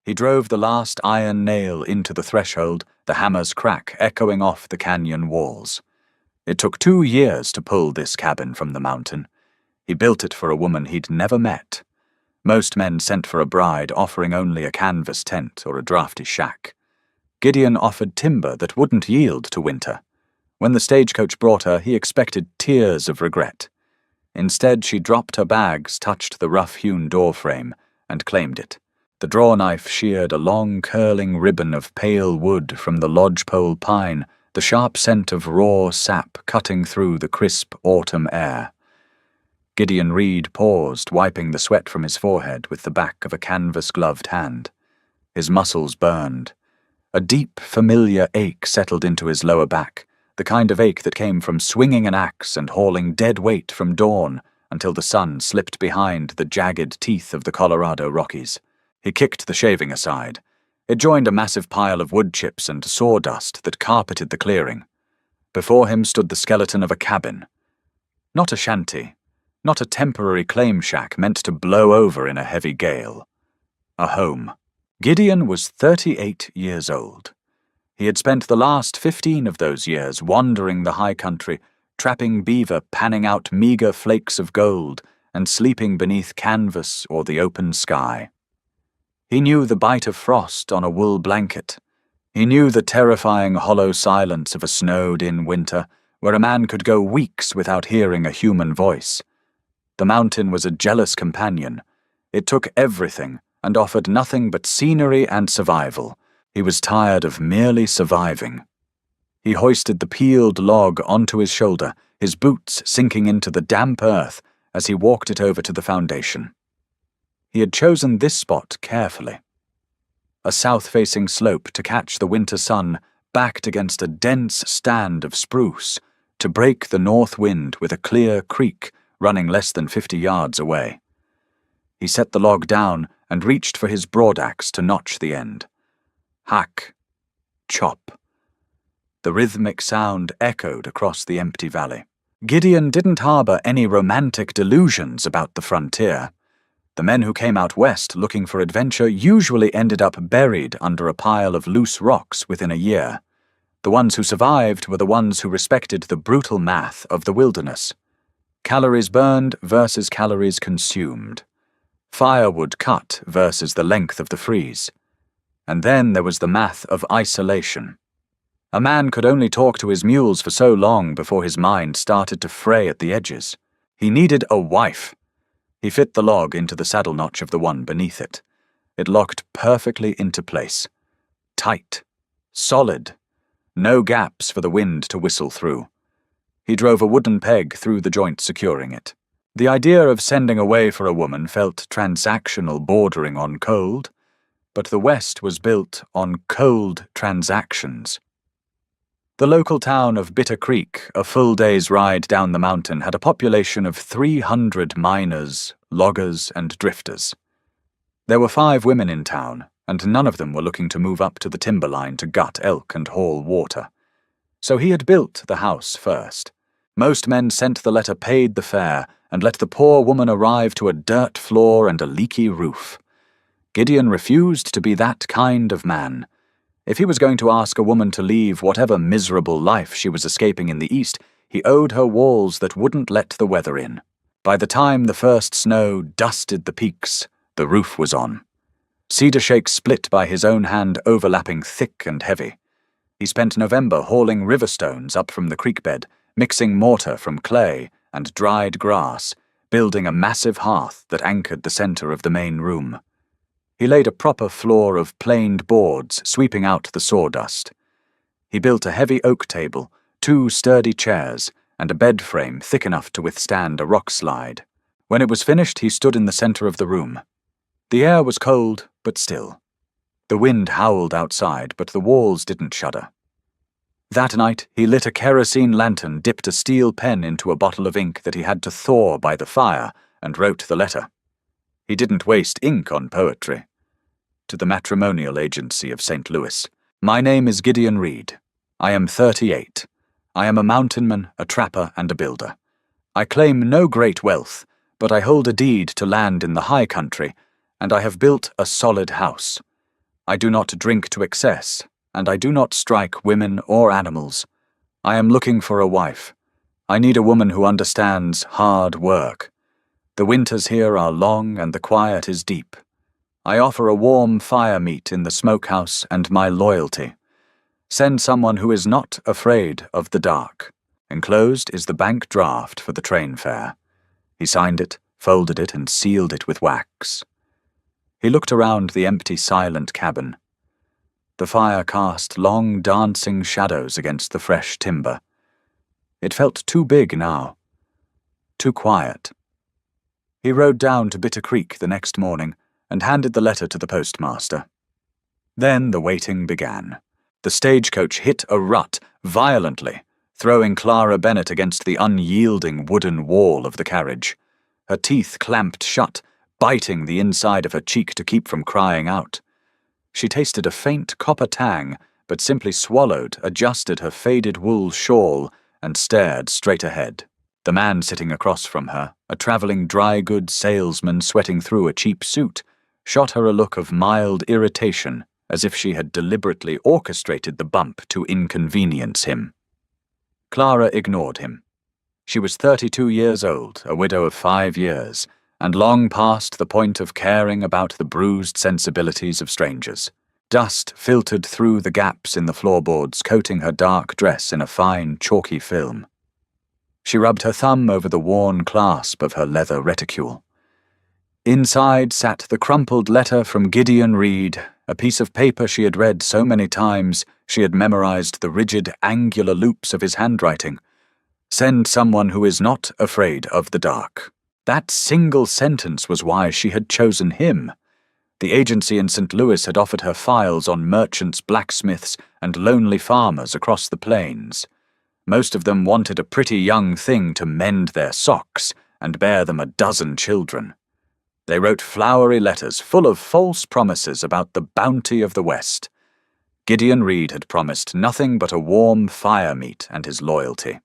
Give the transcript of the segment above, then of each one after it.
He drove the last iron nail into the threshold, the hammer's crack echoing off the canyon walls. It took 2 years to pull this cabin from the mountain. He built it for a woman he'd never met. Most men sent for a bride offering only a canvas tent or a drafty shack. Gideon offered timber that wouldn't yield to winter. When the stagecoach brought her, he expected tears of regret. Instead, she dropped her bags, touched the rough-hewn doorframe, and claimed it. The draw-knife sheared a long, curling ribbon of pale wood from the lodgepole pine, the sharp scent of raw sap cutting through the crisp autumn air. Gideon Reed paused, wiping the sweat from his forehead with the back of a canvas-gloved hand. His muscles burned. A deep, familiar ache settled into his lower back, the kind of ache that came from swinging an axe and hauling dead weight from dawn until the sun slipped behind the jagged teeth of the Colorado Rockies. He kicked the shaving aside. It joined a massive pile of wood chips and sawdust that carpeted the clearing. Before him stood the skeleton of a cabin. Not a shanty, not a temporary claim shack meant to blow over in a heavy gale. A home. Gideon was 38 years old. He had spent the last 15 of those years wandering the high country, trapping beaver, panning out meager flakes of gold, and sleeping beneath canvas or the open sky. He knew the bite of frost on a wool blanket. He knew the terrifying hollow silence of a snowed-in winter, where a man could go weeks without hearing a human voice. The mountain was a jealous companion. It took everything and offered nothing but scenery and survival. He was tired of merely surviving. He hoisted the peeled log onto his shoulder, his boots sinking into the damp earth as he walked it over to the foundation. He had chosen this spot carefully. A south-facing slope to catch the winter sun, backed against a dense stand of spruce, to break the north wind with a clear creek running less than 50 yards away. He set the log down and reached for his broadaxe to notch the end. Hack. Chop. The rhythmic sound echoed across the empty valley. Gideon didn't harbor any romantic delusions about the frontier. The men who came out west looking for adventure usually ended up buried under a pile of loose rocks within a year. The ones who survived were the ones who respected the brutal math of the wilderness. Calories burned versus calories consumed. Firewood cut versus the length of the freeze. And then there was the math of isolation. A man could only talk to his mules for so long before his mind started to fray at the edges. He needed a wife. He fit the log into the saddle notch of the one beneath it. It locked perfectly into place. Tight. Solid. No gaps for the wind to whistle through. He drove a wooden peg through the joint securing it. The idea of sending away for a woman felt transactional bordering on cold, but the West was built on cold transactions. The local town of Bitter Creek, a full day's ride down the mountain, had a population of 300 miners, loggers, and drifters. There were 5 women in town, and none of them were looking to move up to the timberline to gut elk and haul water. So he had built the house first. Most men sent the letter paid the fare, and let the poor woman arrive to a dirt floor and a leaky roof. Gideon refused to be that kind of man. If he was going to ask a woman to leave whatever miserable life she was escaping in the east, he owed her walls that wouldn't let the weather in. By the time the first snow dusted the peaks, the roof was on. Cedar shakes split by his own hand, overlapping thick and heavy. He spent November hauling river stones up from the creek bed, mixing mortar from clay and dried grass, building a massive hearth that anchored the center of the main room. He laid a proper floor of planed boards, sweeping out the sawdust. He built a heavy oak table, 2 sturdy chairs, and a bed frame thick enough to withstand a rock slide. When it was finished, he stood in the center of the room. The air was cold, but still. The wind howled outside, but the walls didn't shudder. That night, he lit a kerosene lantern, dipped a steel pen into a bottle of ink that he had to thaw by the fire, and wrote the letter. He didn't waste ink on poetry. To the matrimonial agency of St. Louis. My name is Gideon Reed. I am 38. I am a mountainman, a trapper, and a builder. I claim no great wealth, but I hold a deed to land in the high country, and I have built a solid house. I do not drink to excess, and I do not strike women or animals. I am looking for a wife. I need a woman who understands hard work. The winters here are long and the quiet is deep. I offer a warm fire meat in the smokehouse and my loyalty. Send someone who is not afraid of the dark. Enclosed is the bank draft for the train fare. He signed it, folded it, and sealed it with wax. He looked around the empty, silent cabin. The fire cast long, dancing shadows against the fresh timber. It felt too big now, too quiet. He rode down to Bitter Creek the next morning and handed the letter to the postmaster. Then the waiting began. The stagecoach hit a rut violently, throwing Clara Bennett against the unyielding wooden wall of the carriage. Her teeth clamped shut, biting the inside of her cheek to keep from crying out. She tasted a faint copper tang, but simply swallowed, adjusted her faded wool shawl, and stared straight ahead. The man sitting across from her, a travelling dry goods salesman sweating through a cheap suit, shot her a look of mild irritation, as if she had deliberately orchestrated the bump to inconvenience him. Clara ignored him. She was 32 years old, a widow of 5 years, and long past the point of caring about the bruised sensibilities of strangers. Dust filtered through the gaps in the floorboards, coating her dark dress in a fine, chalky film. She rubbed her thumb over the worn clasp of her leather reticule. Inside sat the crumpled letter from Gideon Reed, a piece of paper she had read so many times she had memorized the rigid, angular loops of his handwriting. Send someone who is not afraid of the dark. That single sentence was why she had chosen him. The agency in St. Louis had offered her files on merchants, blacksmiths, and lonely farmers across the plains. Most of them wanted a pretty young thing to mend their socks and bear them a dozen children. They wrote flowery letters full of false promises about the bounty of the West. Gideon Reed had promised nothing but a warm fire meat and his loyalty.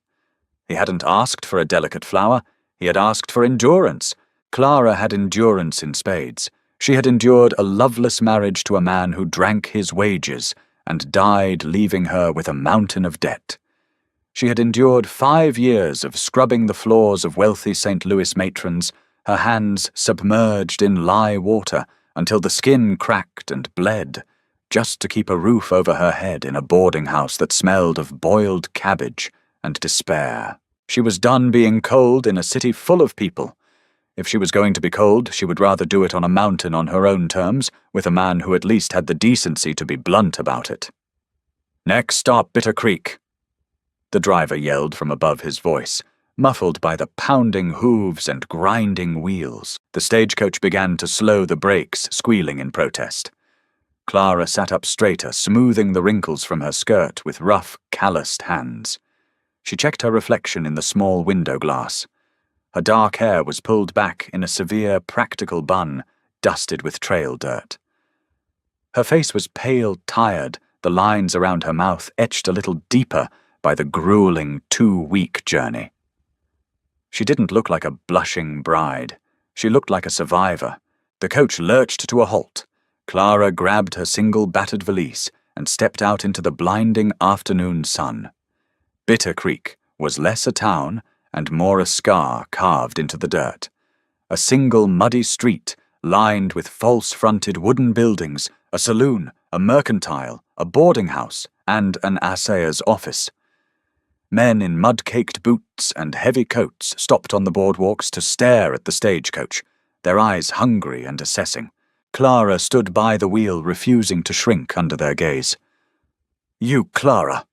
He hadn't asked for a delicate flower, he had asked for endurance. Clara had endurance in spades. She had endured a loveless marriage to a man who drank his wages and died leaving her with a mountain of debt. She had endured 5 years of scrubbing the floors of wealthy St. Louis matrons, her hands submerged in lye water until the skin cracked and bled, just to keep a roof over her head in a boarding house that smelled of boiled cabbage and despair. She was done being cold in a city full of people. If she was going to be cold, she would rather do it on a mountain on her own terms, with a man who at least had the decency to be blunt about it. "Next stop, Bitter Creek," the driver yelled from above his voice, muffled by the pounding hooves and grinding wheels. The stagecoach began to slow the brakes, squealing in protest. Clara sat up straighter, smoothing the wrinkles from her skirt with rough, calloused hands. She checked her reflection in the small window glass. Her dark hair was pulled back in a severe, practical bun, dusted with trail dirt. Her face was pale, tired, the lines around her mouth etched a little deeper by the grueling 2-week journey. She didn't look like a blushing bride. She looked like a survivor. The coach lurched to a halt. Clara grabbed her single battered valise and stepped out into the blinding afternoon sun. Bitter Creek was less a town and more a scar carved into the dirt. A single muddy street lined with false-fronted wooden buildings, a saloon, a mercantile, a boarding house, and an assayer's office. Men in mud-caked boots and heavy coats stopped on the boardwalks to stare at the stagecoach, their eyes hungry and assessing. Clara stood by the wheel, refusing to shrink under their gaze. "You, Clara."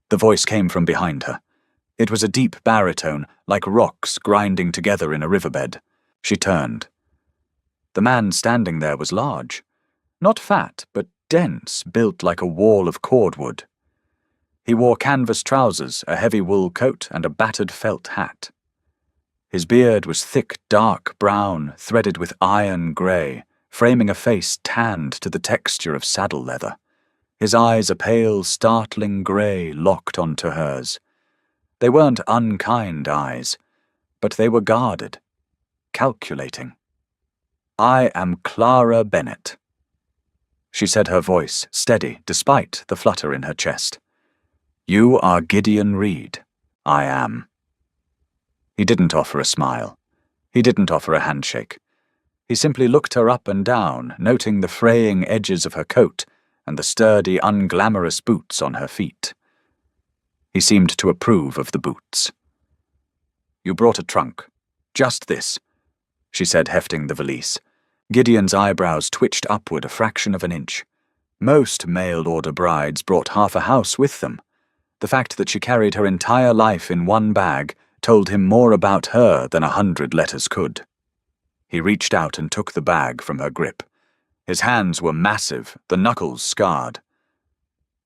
The voice came from behind her. It was a deep baritone, like rocks grinding together in a riverbed. She turned. The man standing there was large. Not fat, but dense, built like a wall of cordwood. He wore canvas trousers, a heavy wool coat, and a battered felt hat. His beard was thick, dark brown, threaded with iron grey, framing a face tanned to the texture of saddle leather. His eyes a pale, startling grey locked onto hers. They weren't unkind eyes, but they were guarded, calculating. "I am Clara Bennett." She she said, her voice steady despite the flutter in her chest. "You are Gideon Reed. I am." He didn't offer a smile. He didn't offer a handshake. He simply looked her up and down, noting the fraying edges of her coat and the sturdy, unglamorous boots on her feet. He seemed to approve of the boots. "You brought a trunk. Just this," she said, hefting the valise. Gideon's eyebrows twitched upward a fraction of an inch. Most mail-order brides brought half a house with them. The fact that she carried her entire life in one bag told him more about her than 100 letters could. He reached out and took the bag from her grip. His hands were massive, the knuckles scarred.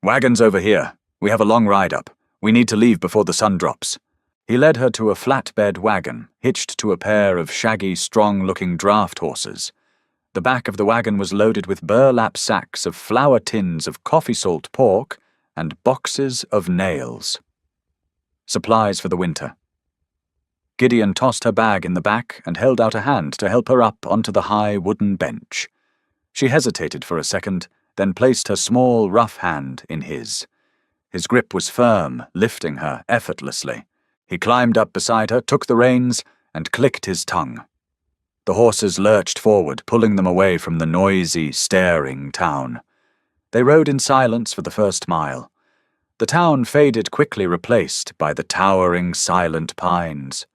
"Wagon's over here. We have a long ride up. We need to leave before the sun drops." He led her to a flatbed wagon, hitched to a pair of shaggy, strong-looking draft horses. The back of the wagon was loaded with burlap sacks of flour tins of coffee-salt pork and boxes of nails. Supplies for the winter. Gideon tossed her bag in the back and held out a hand to help her up onto the high wooden bench. She hesitated for a second, then placed her small, rough hand in his. His grip was firm, lifting her effortlessly. He climbed up beside her, took the reins, and clicked his tongue. The horses lurched forward, pulling them away from the noisy, staring town. They rode in silence for the first mile. The town faded, quickly replaced by the towering, silent pines.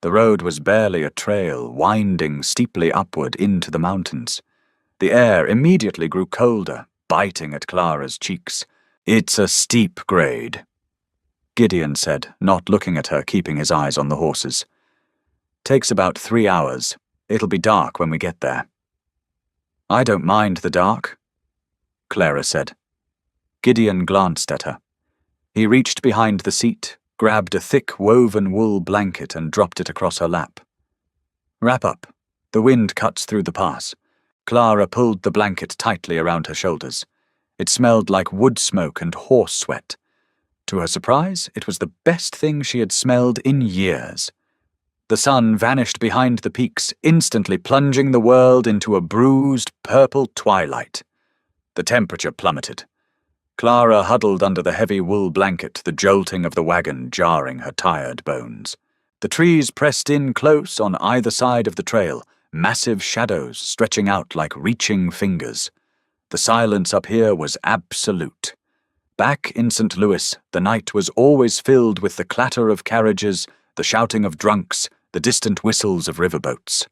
The road was barely a trail, winding steeply upward into the mountains. The air immediately grew colder, biting at Clara's cheeks. "It's a steep grade," Gideon said, not looking at her, keeping his eyes on the horses. "Takes about 3 hours. It'll be dark when we get there." "I don't mind the dark," Clara said. Gideon glanced at her. He reached behind the seat, grabbed a thick woven wool blanket and dropped it across her lap. "Wrap up. The wind cuts through the pass." Clara pulled the blanket tightly around her shoulders. It smelled like wood smoke and horse sweat. To her surprise, it was the best thing she had smelled in years. The sun vanished behind the peaks, instantly plunging the world into a bruised, purple twilight. The temperature plummeted. Clara huddled under the heavy wool blanket, the jolting of the wagon jarring her tired bones. The trees pressed in close on either side of the trail, massive shadows stretching out like reaching fingers. The silence up here was absolute. Back in St. Louis, the night was always filled with the clatter of carriages, the shouting of drunks, the distant whistles of riverboats.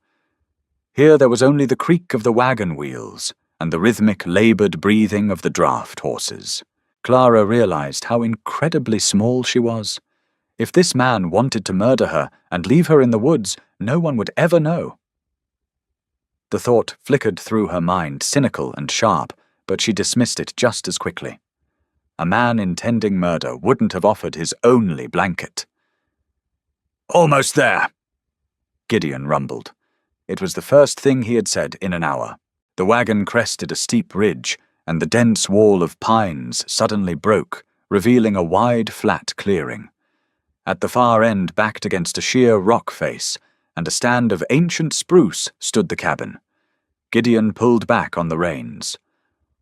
Here there was only the creak of the wagon wheels and the rhythmic, labored breathing of the draft horses. Clara realized how incredibly small she was. If this man wanted to murder her and leave her in the woods, no one would ever know. The thought flickered through her mind, cynical and sharp, but she dismissed it just as quickly. A man intending murder wouldn't have offered his only blanket. "Almost there," Gideon rumbled. It was the first thing he had said in an hour. The wagon crested a steep ridge, and the dense wall of pines suddenly broke, revealing a wide, flat clearing. At the far end, backed against a sheer rock face, and a stand of ancient spruce, stood the cabin. Gideon pulled back on the reins.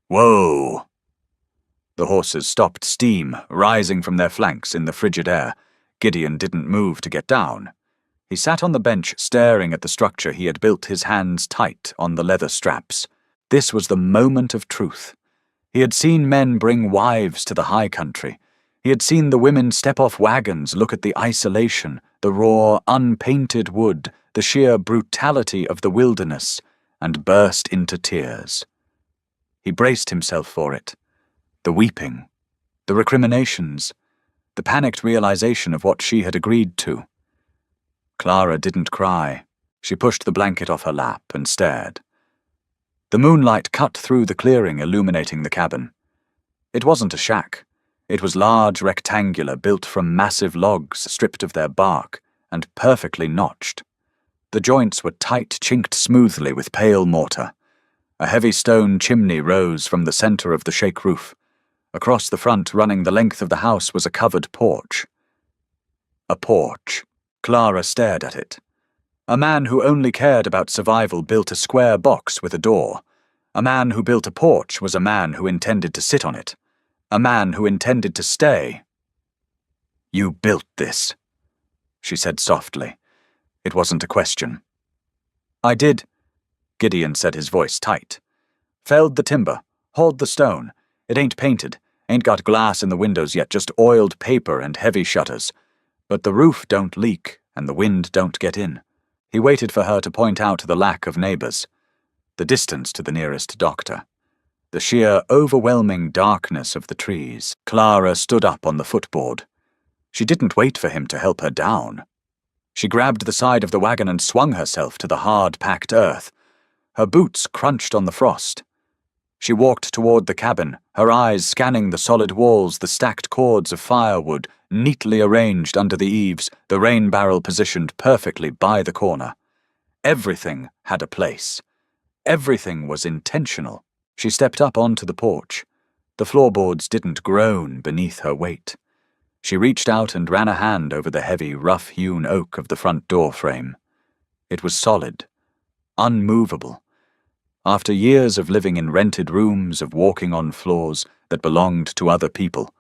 "Whoa!" The horses stopped, steam rising from their flanks in the frigid air. Gideon didn't move to get down. He sat on the bench, staring at the structure he had built, his hands tight on the leather straps. This was the moment of truth. He had seen men bring wives to the high country. He had seen the women step off wagons, look at the isolation, the raw, unpainted wood, the sheer brutality of the wilderness, and burst into tears. He braced himself for it. The weeping, the recriminations, the panicked realization of what she had agreed to. Clara didn't cry. She pushed the blanket off her lap and stared. The moonlight cut through the clearing, illuminating the cabin. It wasn't a shack. It was large, rectangular, built from massive logs stripped of their bark and perfectly notched. The joints were tight, chinked smoothly with pale mortar. A heavy stone chimney rose from the center of the shake roof. Across the front, running the length of the house, was a covered porch. A porch. Clara stared at it. A man who only cared about survival built a square box with a door. A man who built a porch was a man who intended to sit on it. A man who intended to stay. "You built this," she said softly. It wasn't a question. "I did," Gideon said, his voice tight. "Felled the timber, hauled the stone. It ain't painted, ain't got glass in the windows yet, just oiled paper and heavy shutters. But the roof don't leak, and the wind don't get in." He waited for her to point out the lack of neighbors, the distance to the nearest doctor, the sheer overwhelming darkness of the trees. Clara stood up on the footboard. She didn't wait for him to help her down. She grabbed the side of the wagon and swung herself to the hard-packed earth. Her boots crunched on the frost. She walked toward the cabin, her eyes scanning the solid walls, the stacked cords of firewood, neatly arranged under the eaves, the rain barrel positioned perfectly by the corner. Everything had a place. Everything was intentional. She stepped up onto the porch. The floorboards didn't groan beneath her weight. She reached out and ran a hand over the heavy, rough-hewn oak of the front door frame. It was solid, unmovable. After years of living in rented rooms, of walking on floors that belonged to other people,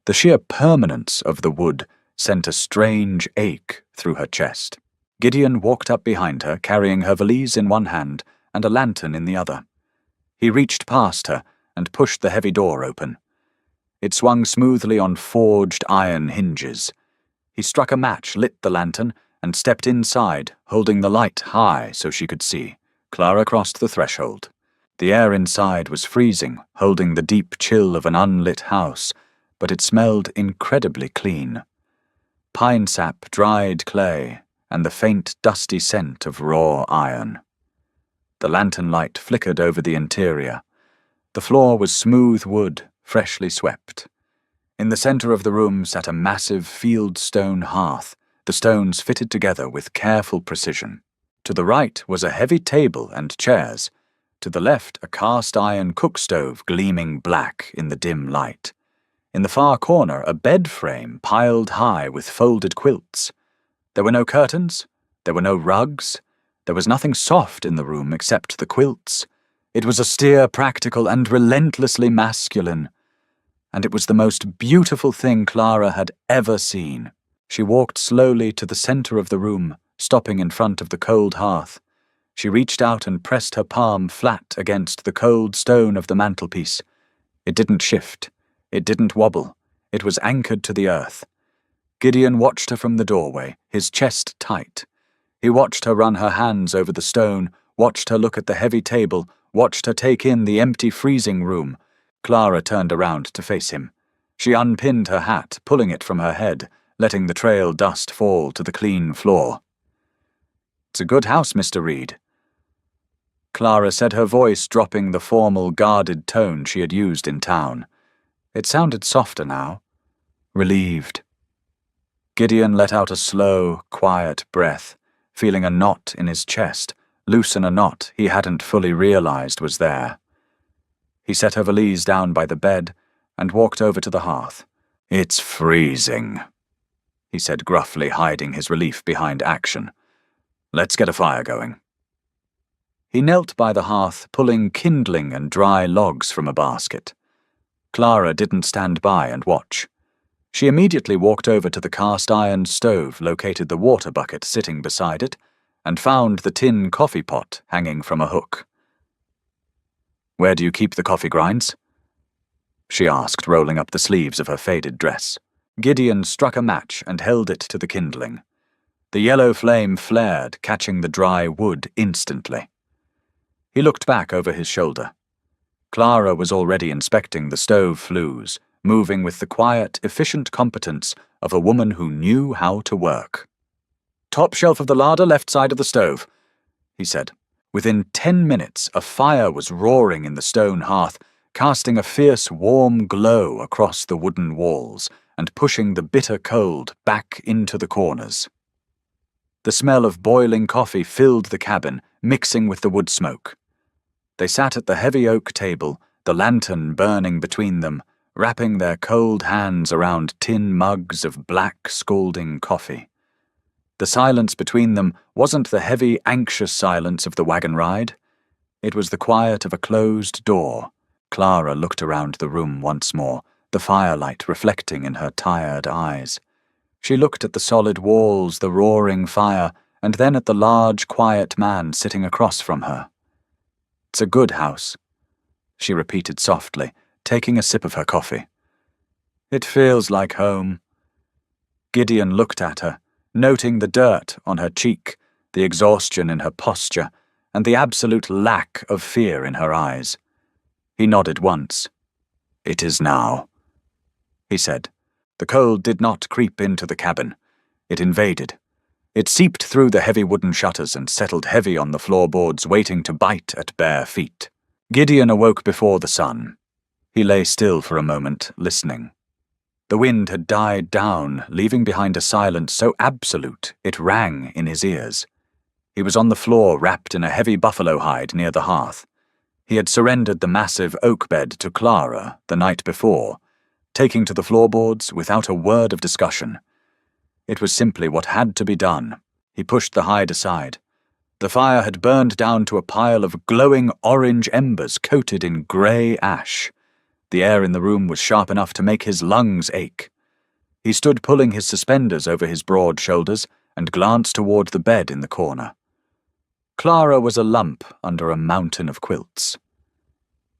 the sheer permanence of the wood sent a strange ache through her chest. Gideon walked up behind her, carrying her valise in one hand and a lantern in the other. He reached past her and pushed the heavy door open. It swung smoothly on forged iron hinges. He struck a match, lit the lantern, and stepped inside, holding the light high so she could see. Clara crossed the threshold. The air inside was freezing, holding the deep chill of an unlit house, but it smelled incredibly clean. Pine sap, dried clay, and the faint, dusty scent of raw iron. The lantern light flickered over the interior. The floor was smooth wood, freshly swept. In the center of the room sat a massive fieldstone hearth, the stones fitted together with careful precision. To the right was a heavy table and chairs. To the left, a cast-iron cook-stove gleaming black in the dim light. In the far corner, a bed frame piled high with folded quilts. There were no curtains. There were no rugs. There was nothing soft in the room except the quilts. It was austere, practical, and relentlessly masculine. And it was the most beautiful thing Clara had ever seen. She walked slowly to the center of the room, stopping in front of the cold hearth. She reached out and pressed her palm flat against the cold stone of the mantelpiece. It didn't shift. It didn't wobble. It was anchored to the earth. Gideon watched her from the doorway, his chest tight. He watched her run her hands over the stone, watched her look at the heavy table, watched her take in the empty freezing room. Clara turned around to face him. She unpinned her hat, pulling it from her head, letting the trail dust fall to the clean floor. "It's a good house, Mr. Reed." Clara said, her voice dropping the formal, guarded tone she had used in town. It sounded softer now, relieved. Gideon let out a slow, quiet breath, feeling a knot in his chest, loosen a knot he hadn't fully realized was there. He set her valise down by the bed and walked over to the hearth. "It's freezing," he said gruffly, hiding his relief behind action. "Let's get a fire going." He knelt by the hearth, pulling kindling and dry logs from a basket. Clara didn't stand by and watch. She immediately walked over to the cast-iron stove, located the water bucket sitting beside it, and found the tin coffee pot hanging from a hook. "Where do you keep the coffee grinds?" she asked, rolling up the sleeves of her faded dress. Gideon struck a match and held it to the kindling. The yellow flame flared, catching the dry wood instantly. He looked back over his shoulder. Clara was already inspecting the stove flues, moving with the quiet, efficient competence of a woman who knew how to work. "Top shelf of the larder, left side of the stove," he said. Within 10 minutes, a fire was roaring in the stone hearth, casting a fierce, warm glow across the wooden walls and pushing the bitter cold back into the corners. The smell of boiling coffee filled the cabin, mixing with the wood smoke. They sat at the heavy oak table, the lantern burning between them, wrapping their cold hands around tin mugs of black, scalding coffee. The silence between them wasn't the heavy, anxious silence of the wagon ride. It was the quiet of a closed door. Clara looked around the room once more, the firelight reflecting in her tired eyes. She looked at the solid walls, the roaring fire, and then at the large, quiet man sitting across from her. "It's a good house," she repeated softly, taking a sip of her coffee. "It feels like home." Gideon looked at her, noting the dirt on her cheek, the exhaustion in her posture, and the absolute lack of fear in her eyes. He nodded once. "It is now," he said. The cold did not creep into the cabin. It invaded. It seeped through the heavy wooden shutters and settled heavy on the floorboards, waiting to bite at bare feet. Gideon awoke before the sun. He lay still for a moment, listening. The wind had died down, leaving behind a silence so absolute it rang in his ears. He was on the floor, wrapped in a heavy buffalo hide near the hearth. He had surrendered the massive oak bed to Clara the night before, taking to the floorboards without a word of discussion. It was simply what had to be done. He pushed the hide aside. The fire had burned down to a pile of glowing orange embers coated in grey ash. The air in the room was sharp enough to make his lungs ache. He stood pulling his suspenders over his broad shoulders and glanced toward the bed in the corner. Clara was a lump under a mountain of quilts.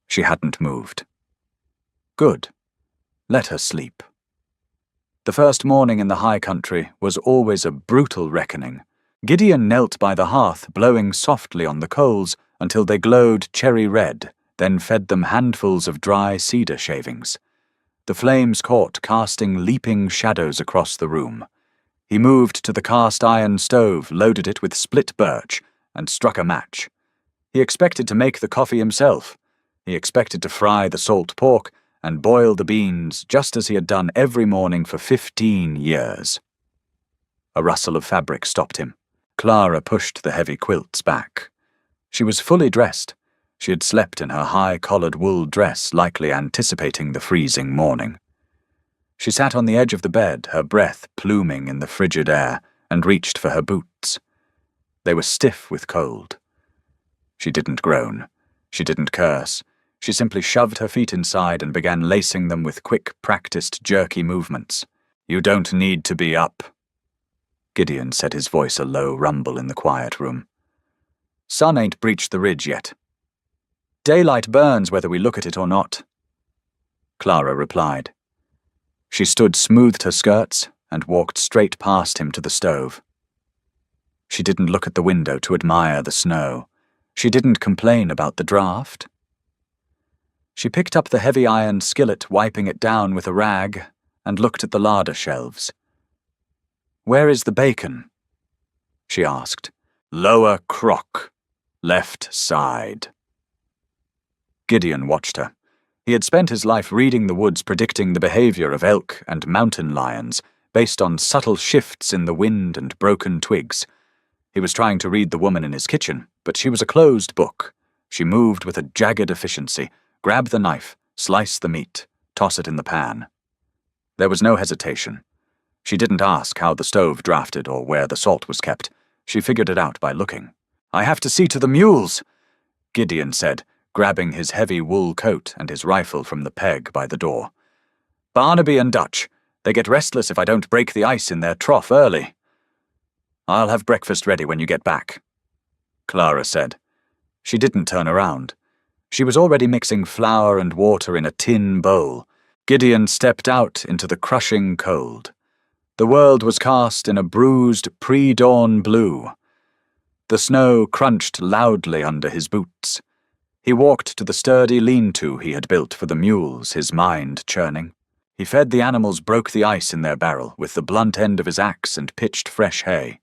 She hadn't moved. Good. Let her sleep. The first morning in the high country was always a brutal reckoning. Gideon knelt by the hearth, blowing softly on the coals until they glowed cherry red, then fed them handfuls of dry cedar shavings. The flames caught, casting leaping shadows across the room. He moved to the cast-iron stove, loaded it with split birch, and struck a match. He expected to make the coffee himself. He expected to fry the salt pork and boil the beans just as he had done every morning for 15 years. A rustle of fabric stopped him. Clara pushed the heavy quilts back. She was fully dressed. She had slept in her high-collared wool dress, likely anticipating the freezing morning. She sat on the edge of the bed, her breath pluming in the frigid air, and reached for her boots. They were stiff with cold. She didn't groan. She didn't curse. She simply shoved her feet inside and began lacing them with quick, practiced, jerky movements. "You don't need to be up," Gideon said, his voice a low rumble in the quiet room. "Sun ain't breached the ridge yet. Daylight burns whether we look at it or not," Clara replied. She smoothed her skirts, and walked straight past him to the stove. She didn't look at the window to admire the snow. She didn't complain about the draft. She picked up the heavy iron skillet, wiping it down with a rag, and looked at the larder shelves. "Where is the bacon?" she asked. "Lower crock, left side." Gideon watched her. He had spent his life reading the woods, predicting the behavior of elk and mountain lions, based on subtle shifts in the wind and broken twigs. He was trying to read the woman in his kitchen, but she was a closed book. She moved with a jagged efficiency. Grab the knife, slice the meat, toss it in the pan. There was no hesitation. She didn't ask how the stove drafted or where the salt was kept. She figured it out by looking. "I have to see to the mules," Gideon said, grabbing his heavy wool coat and his rifle from the peg by the door. "Barnaby and Dutch. They get restless if I don't break the ice in their trough early." "I'll have breakfast ready when you get back," Clara said. She didn't turn around. She was already mixing flour and water in a tin bowl. Gideon stepped out into the crushing cold. The world was cast in a bruised pre-dawn blue. The snow crunched loudly under his boots. He walked to the sturdy lean-to he had built for the mules, his mind churning. He fed the animals, broke the ice in their barrel with the blunt end of his axe, and pitched fresh hay.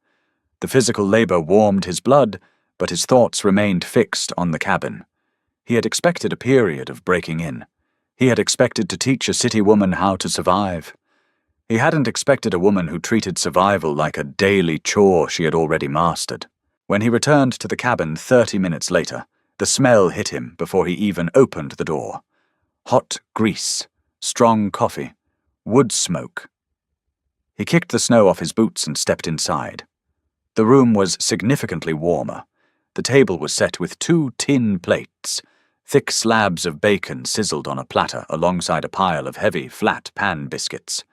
The physical labor warmed his blood, but his thoughts remained fixed on the cabin. He had expected a period of breaking in. He had expected to teach a city woman how to survive. He hadn't expected a woman who treated survival like a daily chore she had already mastered. When he returned to the cabin 30 minutes later, the smell hit him before he even opened the door. Hot grease, strong coffee, wood smoke. He kicked the snow off his boots and stepped inside. The room was significantly warmer. The table was set with 2 tin plates. Thick slabs of bacon sizzled on a platter alongside a pile of heavy, flat pan biscuits.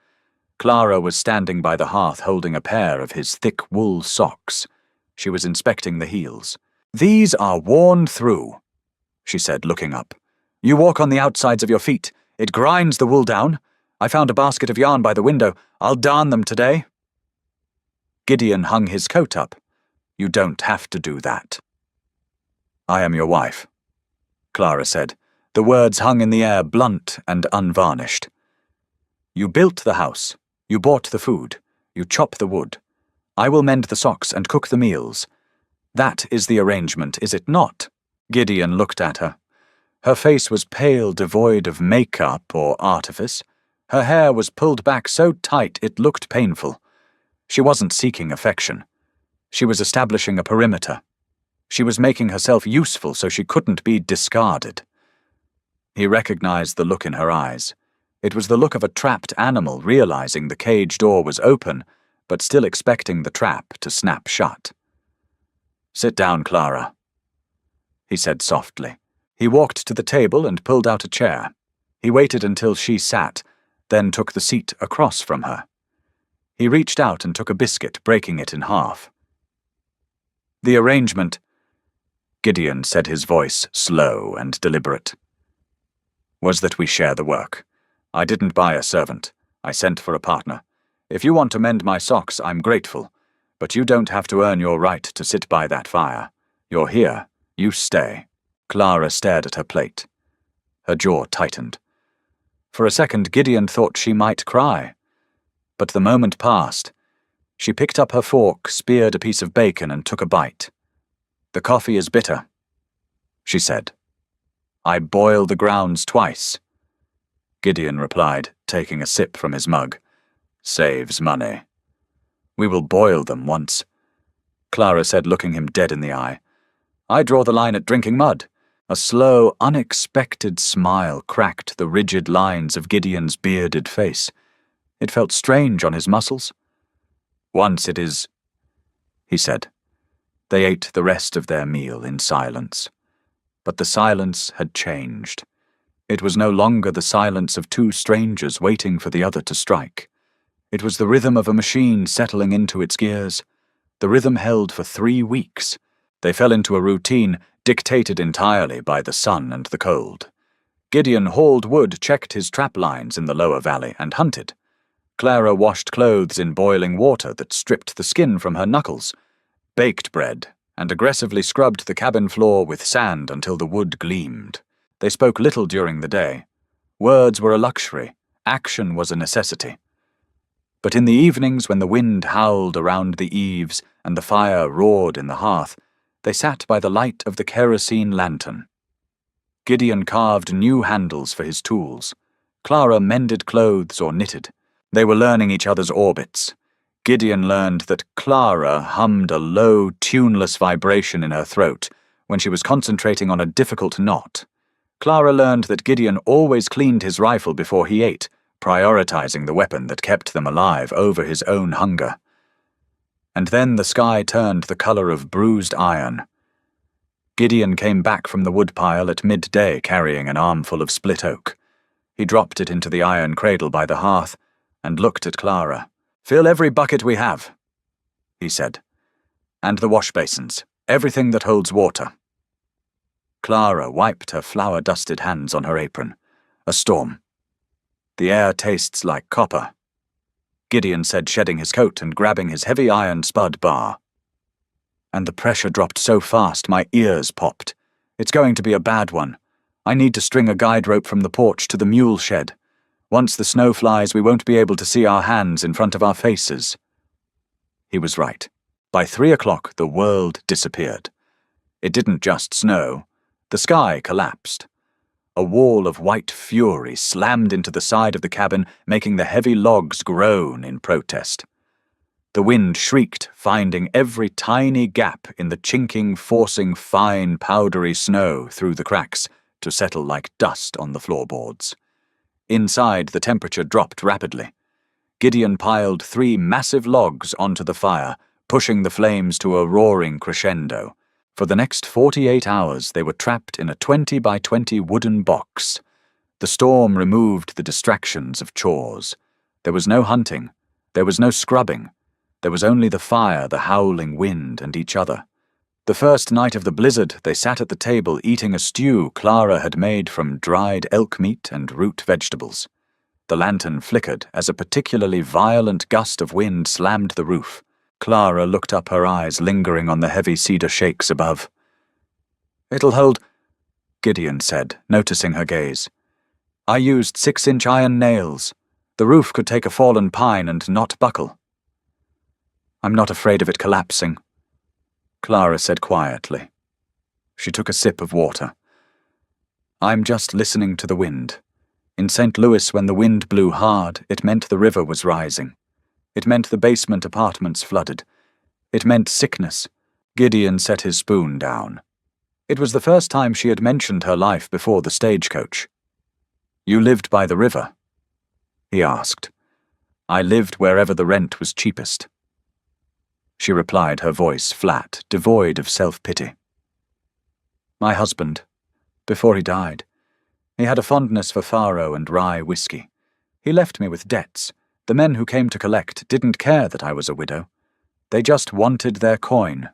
Clara was standing by the hearth holding a pair of his thick wool socks. She was inspecting the heels. "These are worn through," she said, looking up. "You walk on the outsides of your feet. It grinds the wool down. I found a basket of yarn by the window. I'll darn them today." Gideon hung his coat up. "You don't have to do that." "I am your wife," Clara said. The words hung in the air, blunt and unvarnished. "You built the house. You bought the food. You chop the wood. I will mend the socks and cook the meals. That is the arrangement, is it not?" Gideon looked at her. Her face was pale, devoid of makeup or artifice. Her hair was pulled back so tight it looked painful. She wasn't seeking affection. She was establishing a perimeter. She was making herself useful so she couldn't be discarded. He recognized the look in her eyes. It was the look of a trapped animal realizing the cage door was open, but still expecting the trap to snap shut. "Sit down, Clara," he said softly. He walked to the table and pulled out a chair. He waited until she sat, then took the seat across from her. He reached out and took a biscuit, breaking it in half. "The arrangement," Gideon said, his voice slow and deliberate, "was that we share the work. I didn't buy a servant. I sent for a partner. If you want to mend my socks, I'm grateful. But you don't have to earn your right to sit by that fire. You're here. You stay." Clara stared at her plate. Her jaw tightened. For a second, Gideon thought she might cry. But the moment passed. She picked up her fork, speared a piece of bacon, and took a bite. "The coffee is bitter," she said. "I boil the grounds twice," Gideon replied, taking a sip from his mug. "Saves money." "We will boil them once," Clara said, looking him dead in the eye. "I draw the line at drinking mud." A slow, unexpected smile cracked the rigid lines of Gideon's bearded face. It felt strange on his muscles. "Once it is," he said. They ate the rest of their meal in silence. But the silence had changed. It was no longer the silence of 2 strangers waiting for the other to strike. It was the rhythm of a machine settling into its gears. The rhythm held for 3 weeks. They fell into a routine dictated entirely by the sun and the cold. Gideon hauled wood, checked his trap lines in the lower valley, and hunted. Clara washed clothes in boiling water that stripped the skin from her knuckles, baked bread, and aggressively scrubbed the cabin floor with sand until the wood gleamed. They spoke little during the day. Words were a luxury. Action was a necessity. But in the evenings, when the wind howled around the eaves and the fire roared in the hearth, they sat by the light of the kerosene lantern. Gideon carved new handles for his tools. Clara mended clothes or knitted. They were learning each other's orbits. Gideon learned that Clara hummed a low, tuneless vibration in her throat when she was concentrating on a difficult knot. Clara learned that Gideon always cleaned his rifle before he ate, prioritizing the weapon that kept them alive over his own hunger. And then the sky turned the color of bruised iron. Gideon came back from the woodpile at midday carrying an armful of split oak. He dropped it into the iron cradle by the hearth and looked at Clara. "Fill every bucket we have," he said. "And the wash basins, everything that holds water." Clara wiped her flour-dusted hands on her apron. "A storm. The air tastes like copper," Gideon said, shedding his coat and grabbing his heavy iron spud bar. "And the pressure dropped so fast my ears popped. It's going to be a bad one. I need to string a guide rope from the porch to the mule shed. Once the snow flies, we won't be able to see our hands in front of our faces." He was right. By 3 o'clock, the world disappeared. It didn't just snow. The sky collapsed. A wall of white fury slammed into the side of the cabin, making the heavy logs groan in protest. The wind shrieked, finding every tiny gap in the chinking, forcing fine, powdery snow through the cracks to settle like dust on the floorboards. Inside, the temperature dropped rapidly. Gideon piled 3 massive logs onto the fire, pushing the flames to a roaring crescendo. For the next 48 hours they were trapped in a 20 by 20 wooden box. The storm removed the distractions of chores. There was no hunting. There was no scrubbing. There was only the fire, the howling wind, and each other. The first night of the blizzard, they sat at the table eating a stew Clara had made from dried elk meat and root vegetables. The lantern flickered as a particularly violent gust of wind slammed the roof. Clara looked up, her eyes lingering on the heavy cedar shakes above. "It'll hold," Gideon said, noticing her gaze. "I used 6-inch iron nails. The roof could take a fallen pine and not buckle." "I'm not afraid of it collapsing," Clara said quietly. She took a sip of water. "I'm just listening to the wind. In St. Louis, when the wind blew hard, it meant the river was rising. It meant the basement apartments flooded. It meant sickness." Gideon set his spoon down. It was the first time she had mentioned her life before the stagecoach. "You lived by the river?" he asked. "I lived wherever the rent was cheapest." She replied, her voice flat, devoid of self-pity. "My husband, before he died, he had a fondness for faro and rye whiskey. He left me with debts. The men who came to collect didn't care that I was a widow. They just wanted their coin."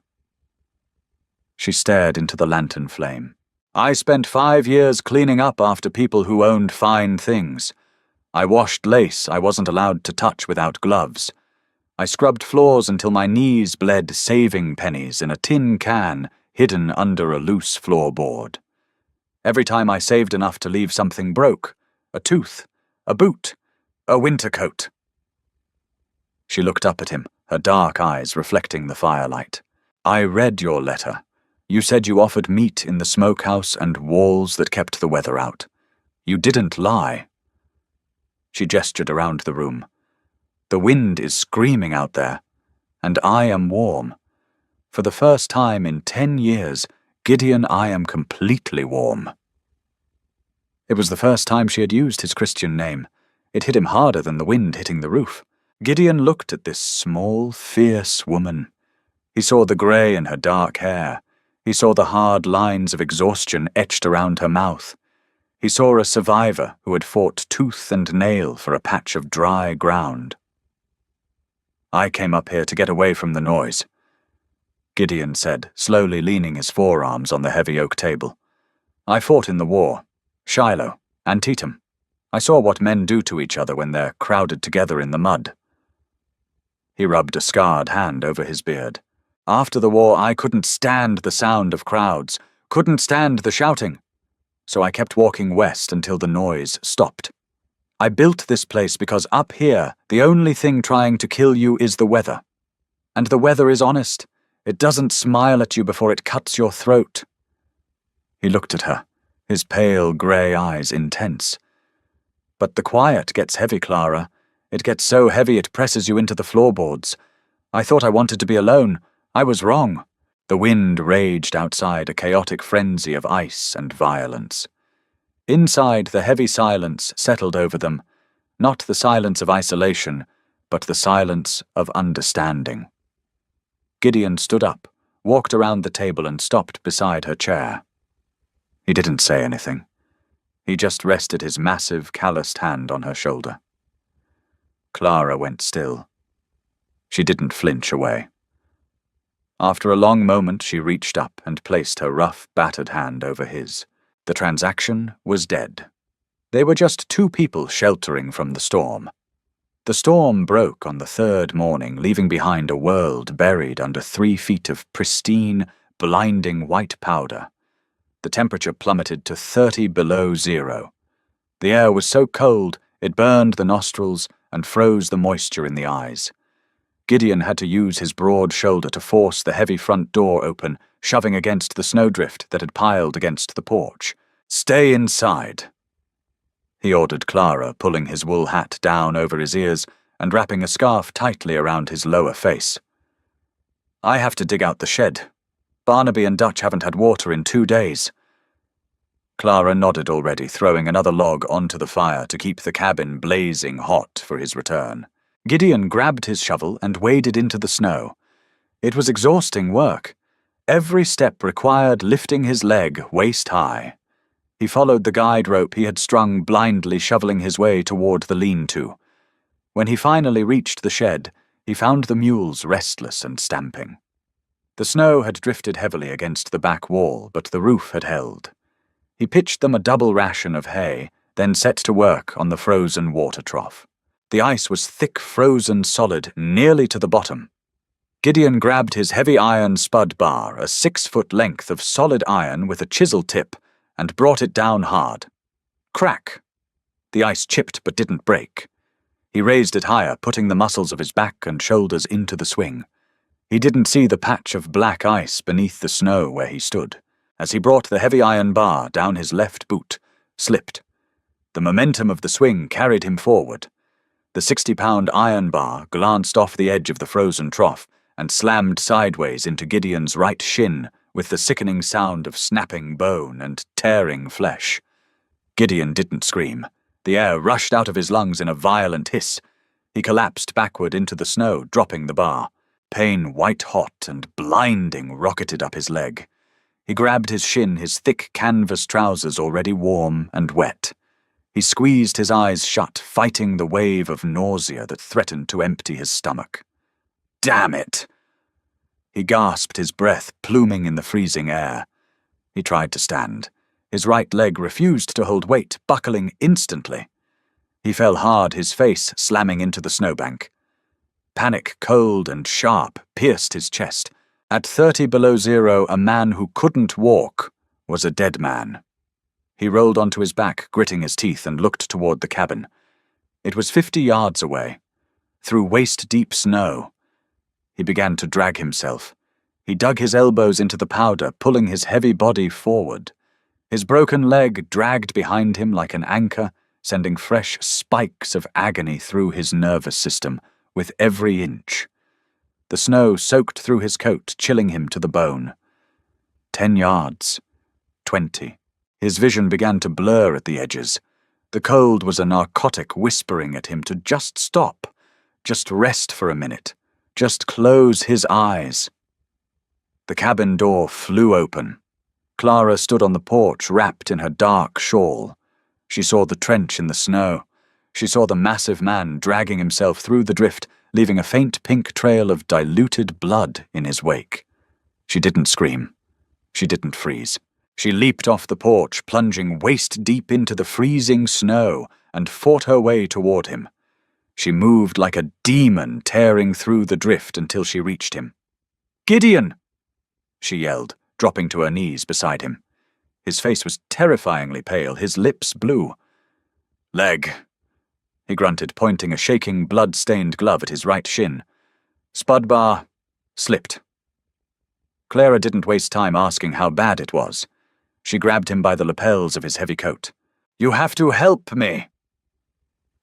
She stared into the lantern flame. "I spent 5 years cleaning up after people who owned fine things. I washed lace I wasn't allowed to touch without gloves. I scrubbed floors until my knees bled saving pennies in a tin can hidden under a loose floorboard. Every time I saved enough to leave something broke, a tooth, a boot, a winter coat." She looked up at him, her dark eyes reflecting the firelight. "I read your letter. You said you offered meat in the smokehouse and walls that kept the weather out. You didn't lie." She gestured around the room. "The wind is screaming out there, and I am warm. For the first time in 10 years, Gideon, I am completely warm." It was the first time she had used his Christian name. It hit him harder than the wind hitting the roof. Gideon looked at this small, fierce woman. He saw the grey in her dark hair. He saw the hard lines of exhaustion etched around her mouth. He saw a survivor who had fought tooth and nail for a patch of dry ground. "I came up here to get away from the noise," Gideon said, slowly leaning his forearms on the heavy oak table. "I fought in the war. Shiloh, Antietam. I saw what men do to each other when they're crowded together in the mud." He rubbed a scarred hand over his beard. "After the war, I couldn't stand the sound of crowds, couldn't stand the shouting. So I kept walking west until the noise stopped. I built this place because up here, the only thing trying to kill you is the weather. And the weather is honest. It doesn't smile at you before it cuts your throat." He looked at her, his pale grey eyes intense. "But the quiet gets heavy, Clara. It gets so heavy it presses you into the floorboards. I thought I wanted to be alone. I was wrong." The wind raged outside, a chaotic frenzy of ice and violence. Inside, the heavy silence settled over them, not the silence of isolation, but the silence of understanding. Gideon stood up, walked around the table and stopped beside her chair. He didn't say anything. He just rested his massive, calloused hand on her shoulder. Clara went still. She didn't flinch away. After a long moment, she reached up and placed her rough, battered hand over his. The transaction was dead. They were just 2 people sheltering from the storm. The storm broke on the 3rd morning, leaving behind a world buried under 3 feet of pristine, blinding white powder. The temperature plummeted to 30 below zero. The air was so cold it burned the nostrils and froze the moisture in the eyes. Gideon had to use his broad shoulder to force the heavy front door open, shoving against the snowdrift that had piled against the porch. "Stay inside," he ordered Clara, pulling his wool hat down over his ears and wrapping a scarf tightly around his lower face. "I have to dig out the shed. Barnaby and Dutch haven't had water in 2 days." Clara nodded already, throwing another log onto the fire to keep the cabin blazing hot for his return. Gideon grabbed his shovel and waded into the snow. It was exhausting work. Every step required lifting his leg waist high. He followed the guide rope he had strung blindly, shoveling his way toward the lean-to. When he finally reached the shed, he found the mules restless and stamping. The snow had drifted heavily against the back wall, but the roof had held. He pitched them a double ration of hay, then set to work on the frozen water trough. The ice was thick, frozen solid, nearly to the bottom. Gideon grabbed his heavy iron spud bar, a 6-foot length of solid iron with a chisel tip, and brought it down hard. Crack! The ice chipped but didn't break. He raised it higher, putting the muscles of his back and shoulders into the swing. He didn't see the patch of black ice beneath the snow where he stood. As he brought the heavy iron bar down his left boot, slipped. The momentum of the swing carried him forward. The 60-pound iron bar glanced off the edge of the frozen trough and slammed sideways into Gideon's right shin with the sickening sound of snapping bone and tearing flesh. Gideon didn't scream. The air rushed out of his lungs in a violent hiss. He collapsed backward into the snow, dropping the bar. Pain, white-hot and blinding, rocketed up his leg. He grabbed his shin, his thick canvas trousers already warm and wet. He squeezed his eyes shut, fighting the wave of nausea that threatened to empty his stomach. Damn it! He gasped, his breath pluming in the freezing air. He tried to stand. His right leg refused to hold weight, buckling instantly. He fell hard, his face slamming into the snowbank. Panic, cold and sharp, pierced his chest. At 30 below zero, a man who couldn't walk was a dead man. He rolled onto his back, gritting his teeth, and looked toward the cabin. It was 50 yards away, through waist-deep snow. He began to drag himself. He dug his elbows into the powder, pulling his heavy body forward. His broken leg dragged behind him like an anchor, sending fresh spikes of agony through his nervous system with every inch. The snow soaked through his coat, chilling him to the bone. 10 yards. 20. His vision began to blur at the edges. The cold was a narcotic whispering at him to just stop, just rest for a minute, just close his eyes. The cabin door flew open. Clara stood on the porch, wrapped in her dark shawl. She saw the trench in the snow. She saw the massive man dragging himself through the drift, leaving a faint pink trail of diluted blood in his wake. She didn't scream. She didn't freeze. She leaped off the porch, plunging waist-deep into the freezing snow, and fought her way toward him. She moved like a demon, tearing through the drift until she reached him. "Gideon!" she yelled, dropping to her knees beside him. His face was terrifyingly pale, his lips blue. "Leg," he grunted, pointing a shaking, blood-stained glove at his right shin. Spud bar slipped. Clara didn't waste time asking how bad it was. She grabbed him by the lapels of his heavy coat. "You have to help me,"